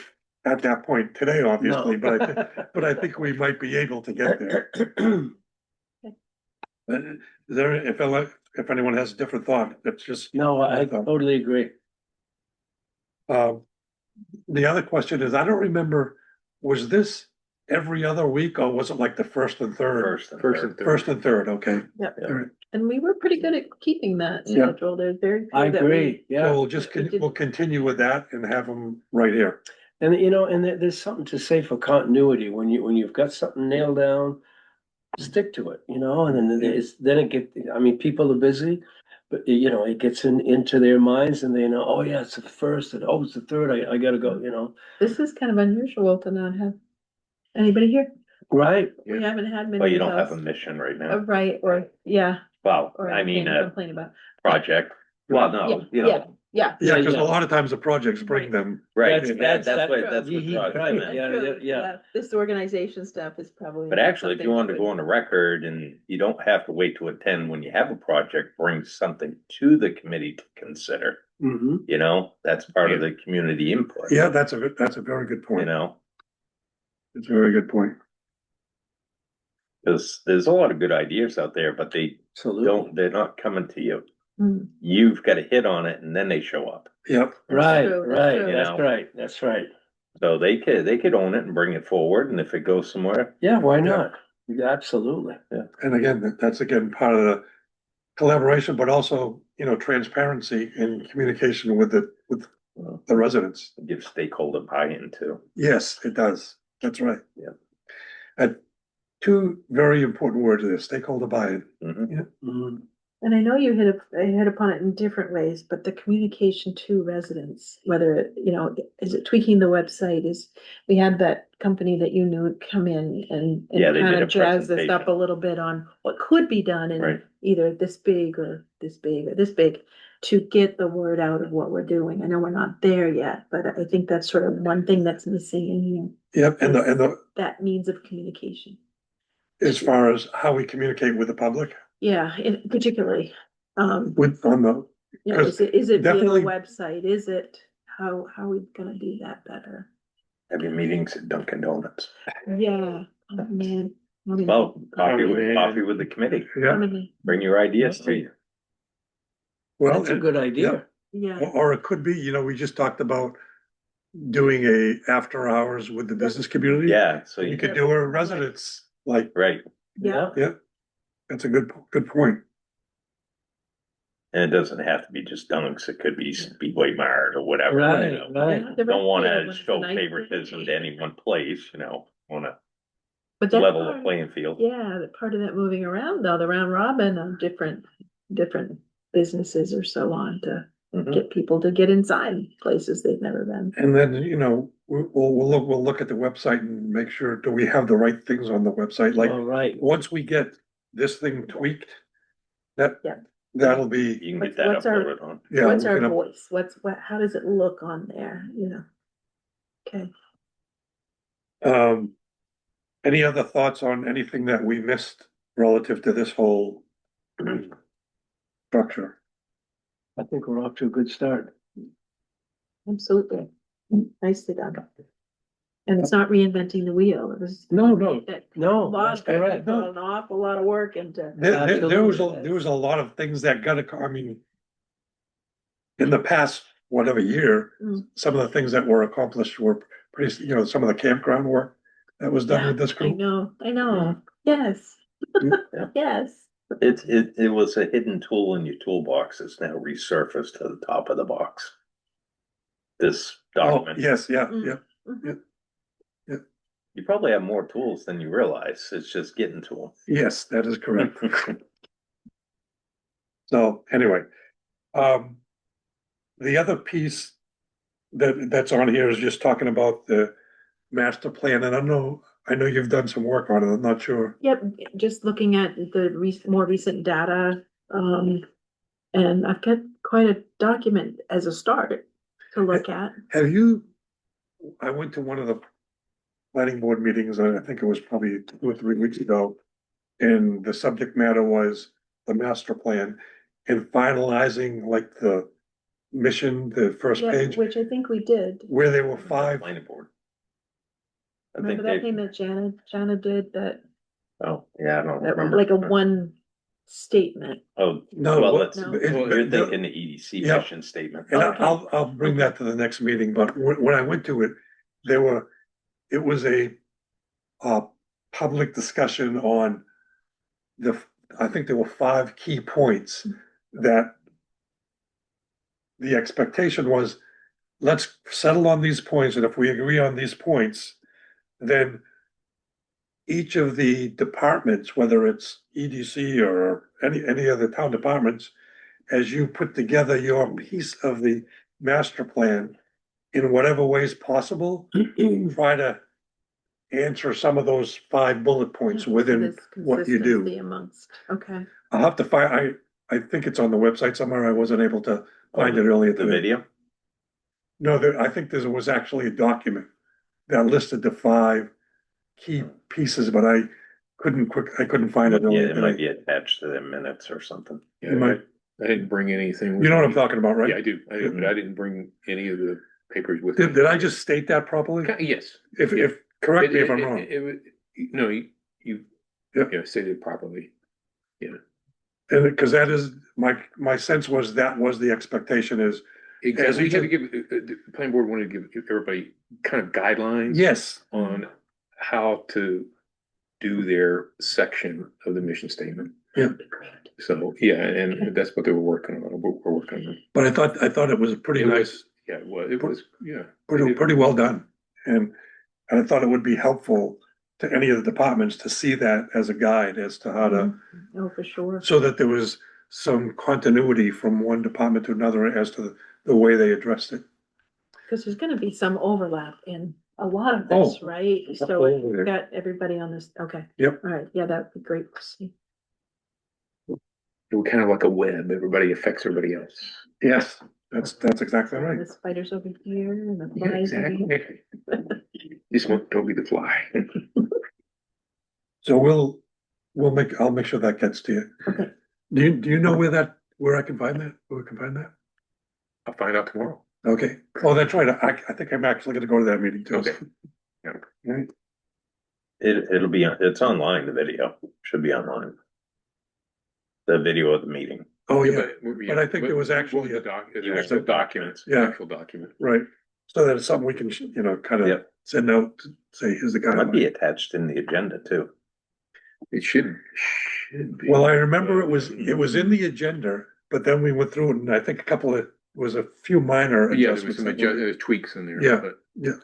at that point today, obviously, No. but I think we might be able to get there. Is there, if anyone has a different thought, that's just. No, I totally agree. The other question is, I don't remember, was this every other week or was it like the first and third? First and First third. and third. First and third, okay. Yep. All right. And we were pretty good at keeping that Yeah. schedule. There's very. I few that we- agree, So yeah. we'll just, We did- we'll continue with that and have them right here. And you know, and there's something to say for continuity, when you've got something nailed down, stick to it, you know, and then it get, I mean, people are busy. But you know, it gets into their minds and they know, oh yeah, it's the first, and oh, it's the third, I gotta go, you know, This is kind of unusual to not have anybody here. right? We haven't had many. Well, you of don't have a those. mission right now. Right, or, yeah, Well, or I mean, anything to a complain about. project. Well, Yeah, no, you yeah, know, yeah. Yeah, because yeah. a lot of times the projects bring them. right, That's that's what, true. that's what He- draws right, them in. yeah. That's true. This organization stuff is probably. But actually, if you something wanted to that go on the record and you don't have to wait to attend when you have a project, bring something to the committee to consider. Mm-hmm. You know, that's part of the community input. Yeah, that's a very good You point. know, It's a very good point. because there's a lot of good ideas out there, but Absolutely. they're not coming to you. Mm. You've got to hit on it and then they show up. Yep. Right, true, that's right, true. that's You know. right, that's right. So they could own it and bring it forward. And if it goes somewhere, Yeah, why Yeah. not? Yeah, absolutely. And again, that's again part of the collaboration, but also, you know, transparency and communication with the residents. give stakeholder buy-in too. Yes, it does. That's right. Yeah. And two very important words there, stakeholder buy-in. Mhm. Mhm. And I know you hit upon it in different ways, but the communication to residents, whether, you know, is it tweaking the website, we had that company that you knew come in and Yeah, they did kind a of jazz this up presentation. a little bit on what could be done in Right. either this big or this big or this big to get the word out of what we're doing. I know we're not there yet, but I think that's sort of one thing that's missing in here, Yep, and that means of communication. as far as how we communicate with the public, Yeah, particularly, with, on the, you know, is it via the definitely- website? Is it, how are we gonna do that better? Have your meetings at Dunkin' Donuts. Yeah, oh man. How many- Well, Oh, man. coffee with the committee. how yeah, many- Bring your ideas to you. well, That's a good idea. Yeah, or it could be, you know, we just talked about doing a after hours with the business community. Yeah, so You you could do a residence, like, right. yeah, that's a good point. And it doesn't have to be just Dunks. It could be Speedway Mart or whatever. Right, You know. right. Yeah, the Don't want rest of to it was show a nice favoritism thing. to any one place, you know, want to but that's level the part- playing field. Yeah, the part of that moving around though, the round robin of different businesses or so on to Mhm. get people to get inside places they've never been. And then, you know, we'll look at the website and make sure, do we have the right things on the website? Like, All right. once we get this thing tweaked, Yeah. that'll be, You can What's- get that what's our- uploaded on. yeah. What's we our can up- voice? How does it look on there, you know? Okay. Any other thoughts on anything that we missed relative to this whole structure? I think we're off to a good start. Absolutely. Nicely done. And it's not reinventing the wheel. It was. No, that- no, A lot that's of people correct. put an awful lot of work into. There was Absolutely. a lot of things that I mean, in the past, whatever year, Mm. some of the things that were accomplished were pretty, you know, some of the campground work that was done Yeah, with this I group. know, yes. Yeah. Yes, It was a hidden tool in your toolbox. It's now resurfaced to the top of the box. This Oh, document. yes, yeah, Mm. yeah. Mhm. You probably have more tools than you realize. It's just getting to Yes, that is correct. them. So anyway, the other piece that's on here is just talking about the master plan, and I know you've done some work on it, I'm not sure. yep, just looking at the more recent data, and I've got quite a document as a start to look at. Have you I went to one of the planning board meetings, I think it was probably 2 or 3 weeks ago. And the subject matter was the master plan and finalizing like the mission, the first Yeah, page, which I think we did. where there were five. Planning board. I Remember think that thing that Jana did that, oh, yeah, I don't that remember. like a one statement? Oh, No, well, what- that's, No. you're thinking the EDC Yeah. mission statement. And Okay. I'll bring that to the next meeting, but when I went to it, it was a public discussion on I think there were 5 key points that the expectation was, let's settle on these points, and if we agree on these points, then each of the departments, whether it's EDC or any other town departments, as you put together your piece of the master plan in whatever ways possible, try to answer some of those 5 bullet points So within there's what you consistency do. Amongst, okay. I'll have to I think it's on the website somewhere. I wasn't able to find it earlier The today. video? No, I think there was actually a document that listed the 5 key pieces, but I couldn't find it Yeah, earlier it might today. be attached to the minutes or something. Yeah, You might- I didn't bring anything. with You know what I'm me. talking about, right? Yeah, I do. But I didn't bring any of the papers with me. Did I just state that properly? Yes. If, correct me if I'm It- wrong. No, you, Yep. yeah, stated it properly. And because that is, my sense was that was the expectation is, Exactly. We each had to of- give, the planning board wanted to give everybody kind of guidelines. yes, On how to do their section of the mission statement. Yeah. So, yeah, and that's what they were working on. We're working on. but I thought it was a pretty It nice, was, yeah, well, it was, yeah. pretty well done. And I thought it would be helpful to any of the departments to see that as a guide as to how to, Oh, for sure. so that there was some continuity from one department to another as to the way they addressed it. Cause there's gonna be some overlap in a lot of this, Oh, right? So absolutely. we got everybody on this, okay. Yep. All right, yeah, that'd be great to see. We're kind of like a web. Everybody affects everybody else. Yes, that's exactly right. The spiders over here and the Yeah, flies over here. exactly. Just don't be the fly. So I'll make sure that gets to you. Okay. Do you know where I can find that? Where we can find that? I'll find out tomorrow. Okay. Oh, that's right. I think I'm actually gonna go to that meeting too. Okay. Right. It'll be, it's online, the video, should be online. The video of the meeting. Oh, yeah, But I think there was actually the a- doc, Yeah. the actual documents, the Yeah. actual document. right. So that it's something we can, kind of Yep. send out, say, here's the It might be guideline. attached in the agenda too. It should be. Well, I remember it was in the agenda, but then we went through it and I think was a few minor Yeah, there was adjustments. some tweaks in there. Yeah. But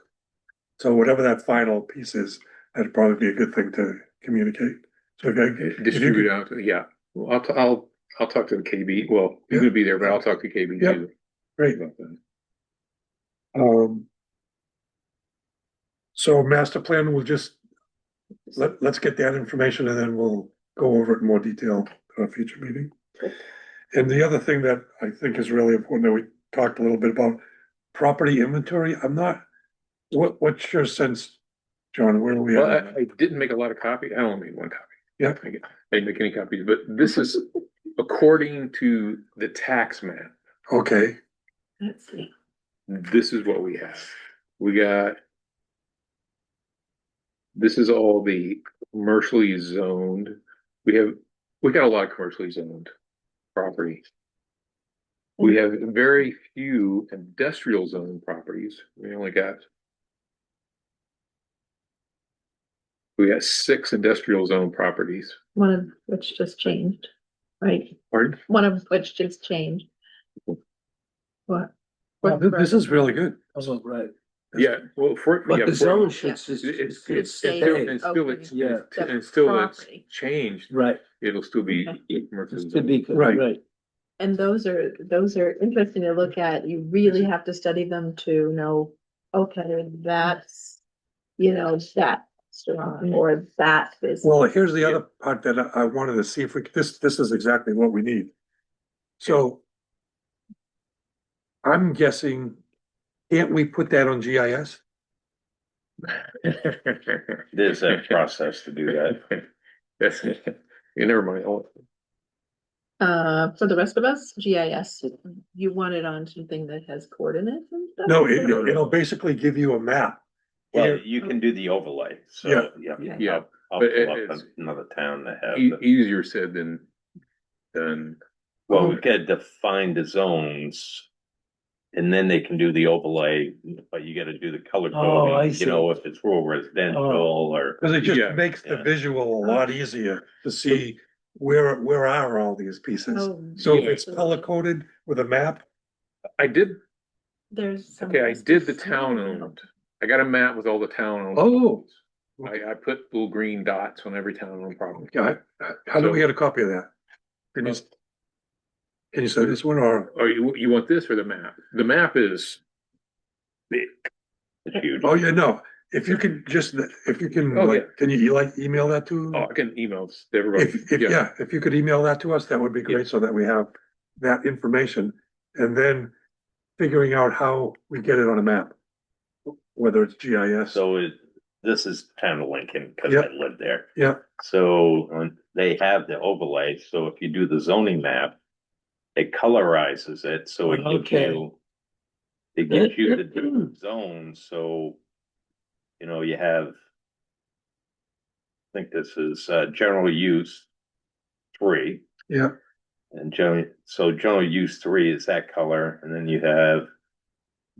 So whatever that final piece is, that'd probably be a good thing to communicate. So if I- distribute out, yeah. Well, I'll talk to the KB. Well, Yeah. you're gonna be there, but I'll talk to KB Yep. too. Great. About that. So master plan, let's get that information and then we'll go over it in more detail at a future meeting. Good. And the other thing that I think is really important that we talked a little bit about, property inventory. What's your sense, John, where are we Well, at? I didn't make a lot of copies. I only made one copy. Yeah. I didn't make any copies, but this is according to the tax map. Okay, Let's see. This is what we have. This is all the commercially zoned. We got a lot of commercially zoned property. We have very few industrial zone properties. We got 6 industrial zone properties. One of which just changed, right? Pardon? One of which just changed. What? well, this is really good. Oh, right. Yeah, well, But the zone should, Yeah. It's stay. still, Okay. Yeah. and still it's Property. changed. right, It'll still be commercial this could zone. be, Right. right. And those are interesting to look at. You really have to study them to know, okay, that's, that restaurant or that business. Well, here's the other part that I wanted to see if this is exactly what we need. So I'm guessing, can't we put that on GIS? There's a process to do that. That's, you never mind. For the rest of us, GIS, you want it on something that has coordinates and stuff? No, it'll basically give you a map. Well, Here- you can do the overlay, Yeah. so, yeah. Yeah, I'll but pull up it's- another town that have, Easier said than done. well, we've got to define the zones. And then they can do the overlay, but you gotta do the color Oh, I coding, see. you know, if it's rural residential or. Cause it Yeah. just makes the Yeah. visual a lot easier to see where are all these pieces. Oh, So if Yeah. it's color coded with a map, I did, There's. some okay, I list did of the town small- owned. I got a map with all the town owned. Oh. I put little green dots on every town owned property. yeah, how do we get a copy of that? Can you send this one or? Or you want this or the map? The map is big. It's huge. Oh, yeah, no, if you can just, if you can, Oh, like, yeah. can you like email that to? Oh, I can email this to everybody. If you could email that to us, that would be great, so that we have that information. And then figuring out how we get it on a map. Whether it's GIS, So this is town of Lincoln, cause Yep. I live there. yeah, So they have the overlay, so if you do the zoning map, it colorizes it, so it gives Okay. you. It gives you the different zones, so. You know, you have. I think this is general use 3. yeah, And general use 3 is that color, and then you have.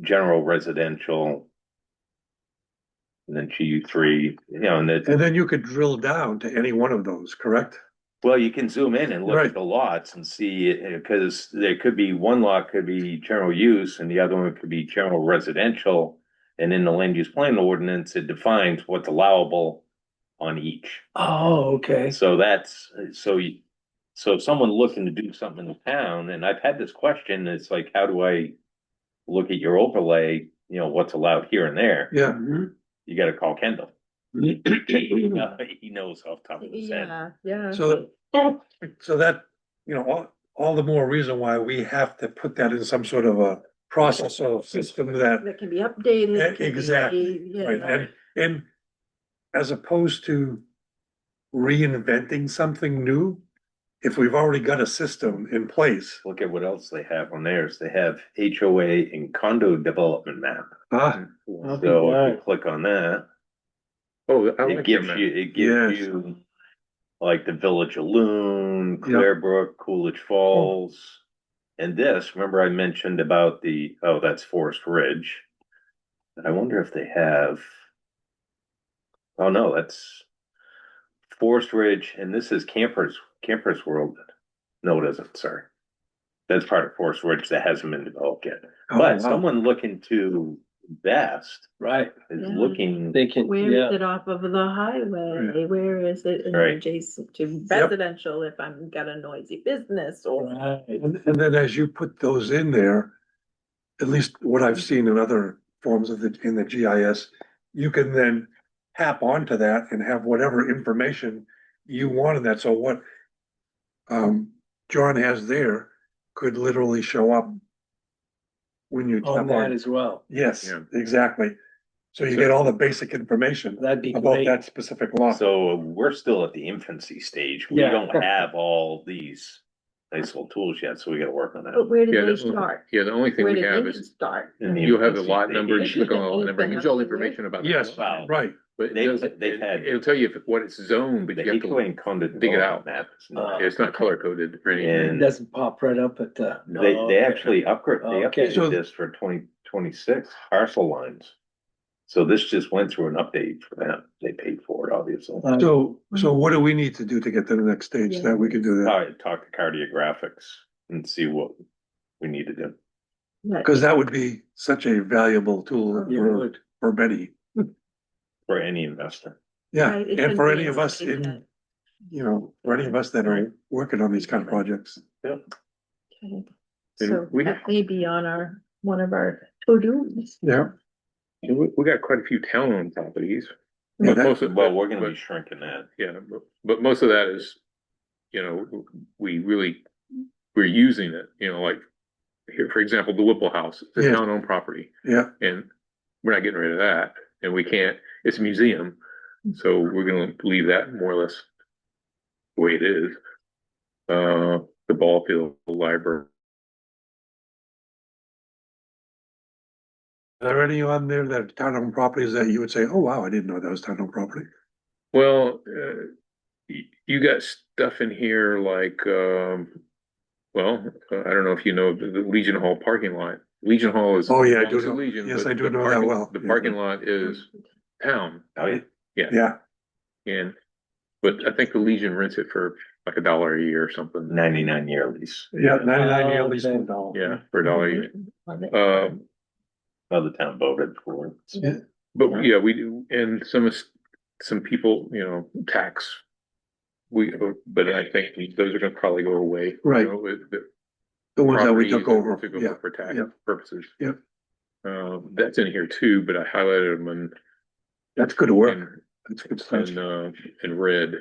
General residential. And then GU3, you know, and and then you could drill down to any one of those, correct? well, you can zoom in and look Right. at the lots and see, because there could be one lot could be general use and the other one could be general residential. And in the land use plan ordinance, it defines what's allowable on each. Oh, okay. So that's, so if someone looking to do something in the town, and I've had this question, it's like, how do I look at your overlay, you know, what's allowed here and there? Yeah, Mhm. You gotta call Kendall. He knows off the top of his head. Yeah. so, so that, you know, all the more reason why we have to put that in some sort of a process or system that. That can be updated. can be, Exactly, you right, know. and as opposed to reinventing something new, if we've already got a system in place. Look at what else they have on theirs. They have HOA and condo development map. Ah, I'll be So if darned. you click on that, Oh, I it like your gives map. you, it gives Yes. you like the Village of Loon, Yeah. Clearbrook, Coolidge Falls. And this, remember I mentioned about that's Forest Ridge. I wonder if they have. Oh, no, that's Forest Ridge, and this is Campers World. No, it isn't, sorry. That's part of Forest Ridge that hasn't been developed yet. oh, But wow. someone looking to invest Right, is Yeah. looking, they can, Where is yeah, it off of the highway? Where is it Right. adjacent to residential if I'm got a noisy business or? right. And then as you put those in there, at least what I've seen in other forms of in the GIS, you can then tap onto that and have whatever information you want in that. So what John has there could literally show up when you On tap that on. as well. Yes, Yeah. exactly. So you get all the basic information That'd be about great. that specific lot. so we're still at the infancy stage. We Yeah. don't have all these nice little tools yet, so we gotta work on But that. where did Yeah, they the- start? Yeah, the only thing Where we did have they is, start? In the you'll have the infancy lot number, you stage. click on the lot number, it gives you all the Anything information about the Yes. lot. Right, But it They- doesn't, they've had- it'll tell you what it's zoned, but The you have HOA to, and condo dig it out. development map. is new. it's not color coded or anything. It And doesn't pop right up at the. they Okay. actually they Okay. updated this for 2026 parcel lines. So this just went through an update for them. They paid for it, obviously. so what do we need to do to get to the next stage that we can do that? Talk to Cardiographics and see what we need to do. Right. Cause that would be such a valuable tool It for, would. for Betty. For any investor. Yeah, Right, it and for shouldn't any be of us anything in, you know, for any of us that are working on these kind of projects. Okay. And So we- that may be on one of our to-dos. Yeah. And we got quite a few town owned properties. Yeah, But that- most of, Well, we're gonna but- be shrinking that. Yeah, but most of that is, you know, we're using it, you know, like here, for example, the Whipple House, it's a Yes. town owned property, Yeah, and we're not getting rid of that. and we can't, it's a museum, so we're gonna leave that more or less the way it is. The ball field, the library. Are there any on there that are town-owned properties that you would say, oh, wow, I didn't know that was town-owned property? Well, you got stuff in here like, well, I don't know if you know the Legion Hall parking lot. Legion Hall is. Oh, yeah, I do belongs to know. Legion, Yes, but I do the know that parking- well. The Yeah. parking lot is town, Oh, yeah. Yeah, and, but I think the Legion rents it for like $1 a year or something. 99-year lease. yeah, 99-year Oh, lease okay. for $1. Yeah, for $1 a year. Mm-hmm. Oh, the town voted for it. Yeah. But yeah, we do, and some people, tax. But I think those are gonna probably go away. Right. With the The ones that we properties took over, to go yeah, for tax yeah. purposes. Yep. That's in here too, but I highlighted them That's good work. in, That's good stuff. in red.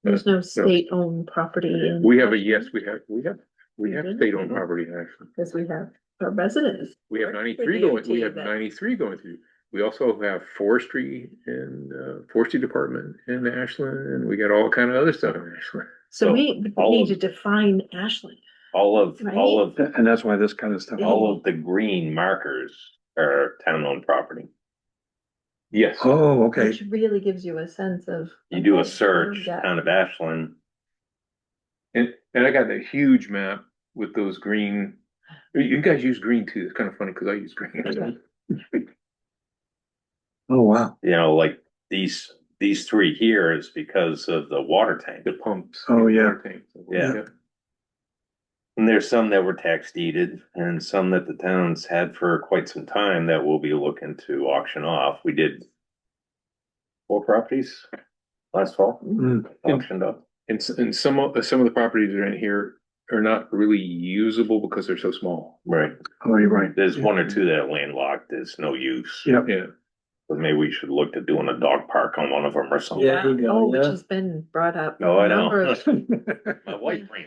There's no state-owned property in. We have we have Good. state-owned property actually. Because we have our residents. We have Work for 93 going, we DOT have that- 93 going through. We also have forestry and, forestry department in Ashland, and we got all kind of other stuff in Ashland. So So we all need of- to define Ashland. All of And that's why this kind of stuff. all of the green markers are town-owned property. Yes. Oh, okay. Which really gives you a sense of. You do a okay, search, yeah. town of Ashland, And I got a huge map with those green, you guys use green too. It's kind of funny because I use green. Okay. Oh, wow. like these three here is because of the water tank. The pumps. Oh, yeah. water tanks. Yeah. And there's some that were tax deeded and some that the towns had for quite some time that we'll be looking to auction off. We did 4 properties last fall, Mm. auctioned off. And some of the properties that are in here are not really usable because they're so small. Right. Oh, you're right. There's Yeah. 1 or 2 that are landlocked, there's no use. Yep. Yeah. But maybe we should look at doing a dog park on one of them or something. Yeah, you go, Oh, which yeah. has been brought up. Oh, I a number know. of-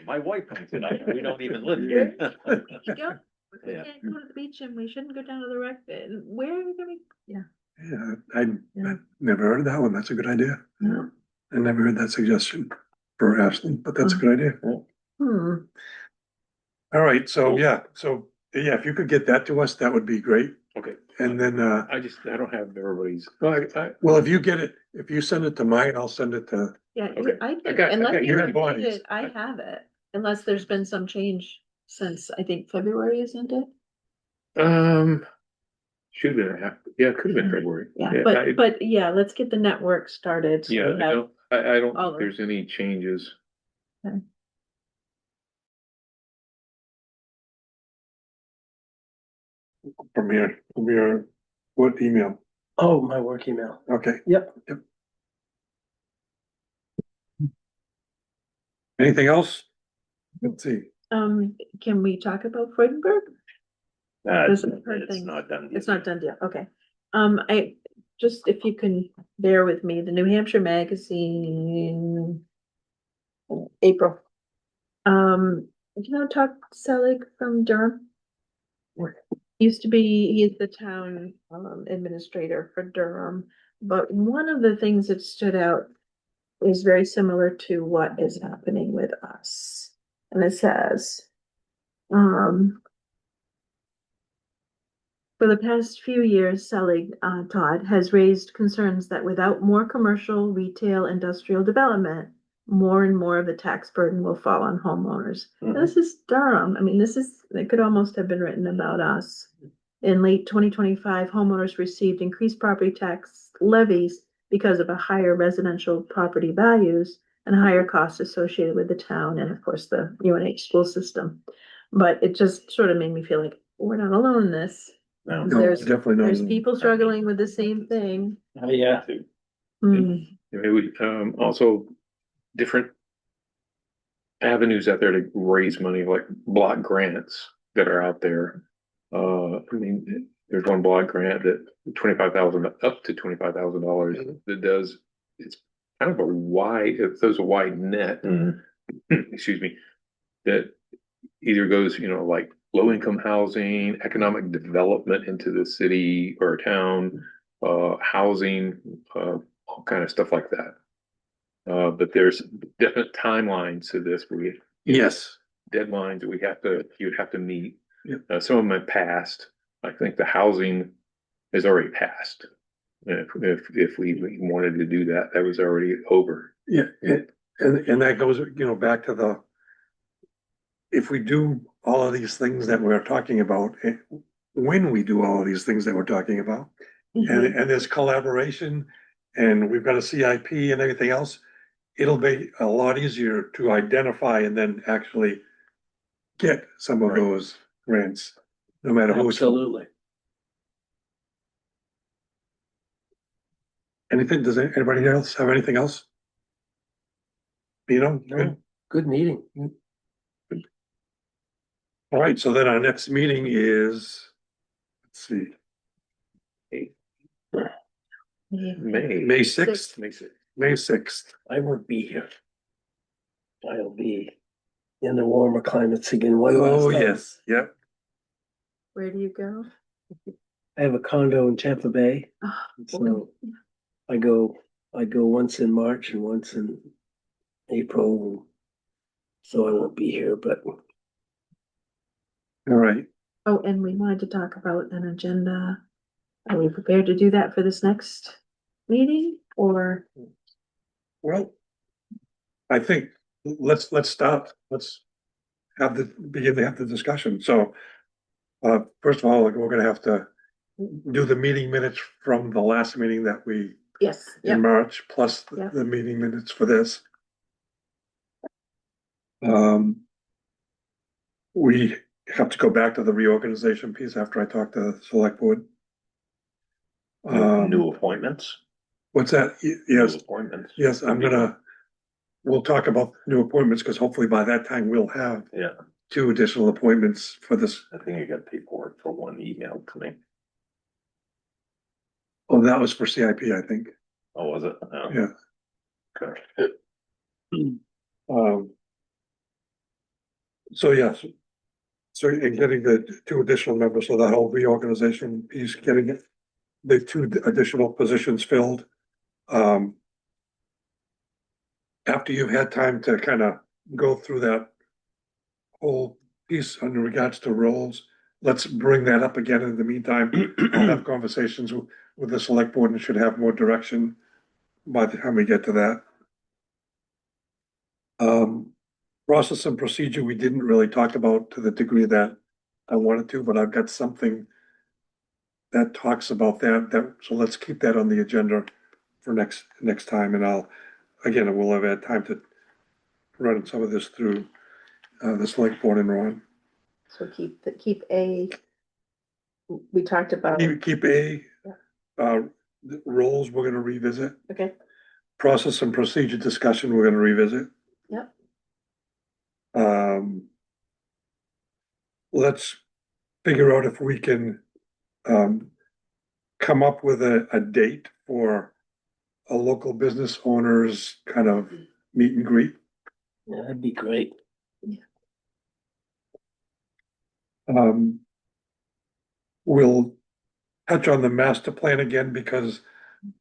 My wife brings it up. We don't even live here. There you go. We Yeah. can't go to the beach and we shouldn't go down to the rec, and where are we gonna, yeah. Yeah, I Yeah. never heard of that one. That's a good idea. No. I never heard that suggestion for Ashland, but that's a good idea. Hmm, All right, so Cool. yeah, if you could get that to us, that would be great. Okay. And then, I don't have everybody's. well, if you get it, if you send it to mine, I'll send it to, yeah, Okay. I think, got unless you your repeat bodies. it, I have it, unless there's been some change since, I think, February, isn't it? Should have been it could have been February. Yeah, I- but yeah, let's get the network started. so Yeah, we have- I don't all think of- there's any changes. from your, what email? Oh, my work email. Okay. Yep. Yep. Anything else? Let's see. Can we talk about Freudenberg? There's a third It's thing. not done. It's not done yet, okay. I, just if you can bear with me, the New Hampshire Magazine. April. Todd Selig from Durham? Used to be, he's the town administrator for Durham, but one of the things that stood out is very similar to what is happening with us. And it says, for the past few years, Selig, Todd, has raised concerns that without more commercial, retail, industrial development, more and more of the tax burden will fall on homeowners. Mhm. This is Durham. I mean, it could almost have been written about us. In late 2025, homeowners received increased property tax levies because of a higher residential property values and higher costs associated with the town and of course the UNH school system. But it just sort of made me feel like we're not alone in this. No. No, There's- definitely not. There's people struggling with the same thing. Yeah. Hmm. Maybe we, also different avenues out there to raise money, like block grants that are out there. There's one block grant that $25,000, up to $25,000 that does, it's kind of a wide, it throws a wide net, Mhm. excuse me, that either goes, like low-income housing, economic development into the city or town, housing, all kind of stuff like that. But there's definite timelines to this, where we Yes. deadlines that you'd have to meet. Yep. Some of them have passed. I think the housing has already passed. If we wanted to do that, that was already over. Yeah, and that goes, back to if we do all of these things that we're talking about, when we do all of these things that we're talking about, and there's collaboration, and we've got a CIP and everything else, it'll be a lot easier to identify and then actually get some of Right. those grants, no matter who it's. Absolutely. Anything, does anybody else have anything else? Good? No, good meeting. All right, so then our next meeting is, let's see, May sixth, May 6th. May sixth. I won't be here. I'll be in the warmer climates again. One Oh, last time. yes, yep. Where do you go? I have a condo in Tampa Bay, Ah, so I go once in March and once in April. So I won't be here, but All right, Oh, and we wanted to talk about an agenda. Are we prepared to do that for this next meeting or? well, I think, let's start, let's begin to have the discussion, so. First of all, we're gonna have to do the meeting minutes from the last meeting that we, Yes, in March, plus Yeah. the meeting minutes for this. We have to go back to the reorganization piece after I talk to the select board. New appointments? What's that? New Yes, appointments. yes, we'll talk about new appointments, because hopefully by that time we'll have Yeah, 2 additional appointments for this. I think I got paperwork for one email to me. Oh, that was for CIP, I think, Oh, was it? Oh, yeah. okay. So yes, so in getting the 2 additional members, so that whole reorganization piece, getting the 2 additional positions filled. After you've had time to kind of go through that whole piece in regards to roles, let's bring that up again. In the meantime, I'll have conversations with the select board and should have more direction by the time we get to that. Process and procedure, we didn't really talk about to the degree that I wanted to, but I've got something that talks about that, so let's keep that on the agenda for next time, and we'll have had time to run some of this through the select board and Ron. so keep A. We talked about, Keep the roles we're gonna revisit, okay, process and procedure discussion, we're gonna revisit. Yep. Let's figure out if we can come up with a date for a local business owners kind of meet and greet. yeah, that'd be great. We'll touch on the master plan again, because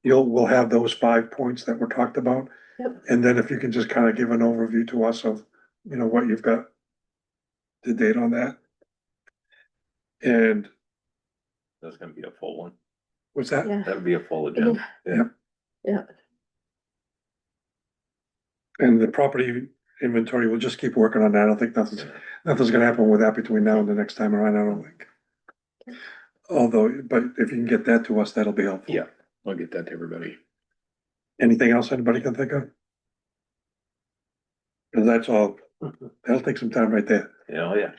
we'll have those 5 points that were talked about. Yep. And then if you can just kind of give an overview to us of, what you've got to date on that. And That's gonna be a full one. what's that? yeah, That would be a full agenda. yeah, And the property inventory, we'll just keep working on that. I don't think nothing's gonna happen with that between now and the next time around, I don't think. Although, but if you can get that to us, that'll be helpful. Yeah. I'll get that to everybody. Anything else anybody can think of? 'Cause that's all, that'll take some time right there. Yeah, oh, yeah.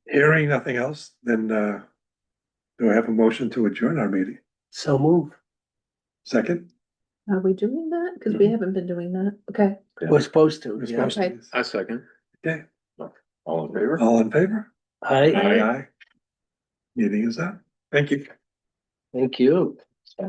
Hearing nothing else, then, do I have a motion to adjourn our meeting? So move. Second? are we doing that? Cause we haven't been doing that, okay, We're supposed to, We're yeah. supposed to. Okay. I second. Okay, All in favor? all in favor? Hi, Aye. Meeting is done. Thank you. thank you.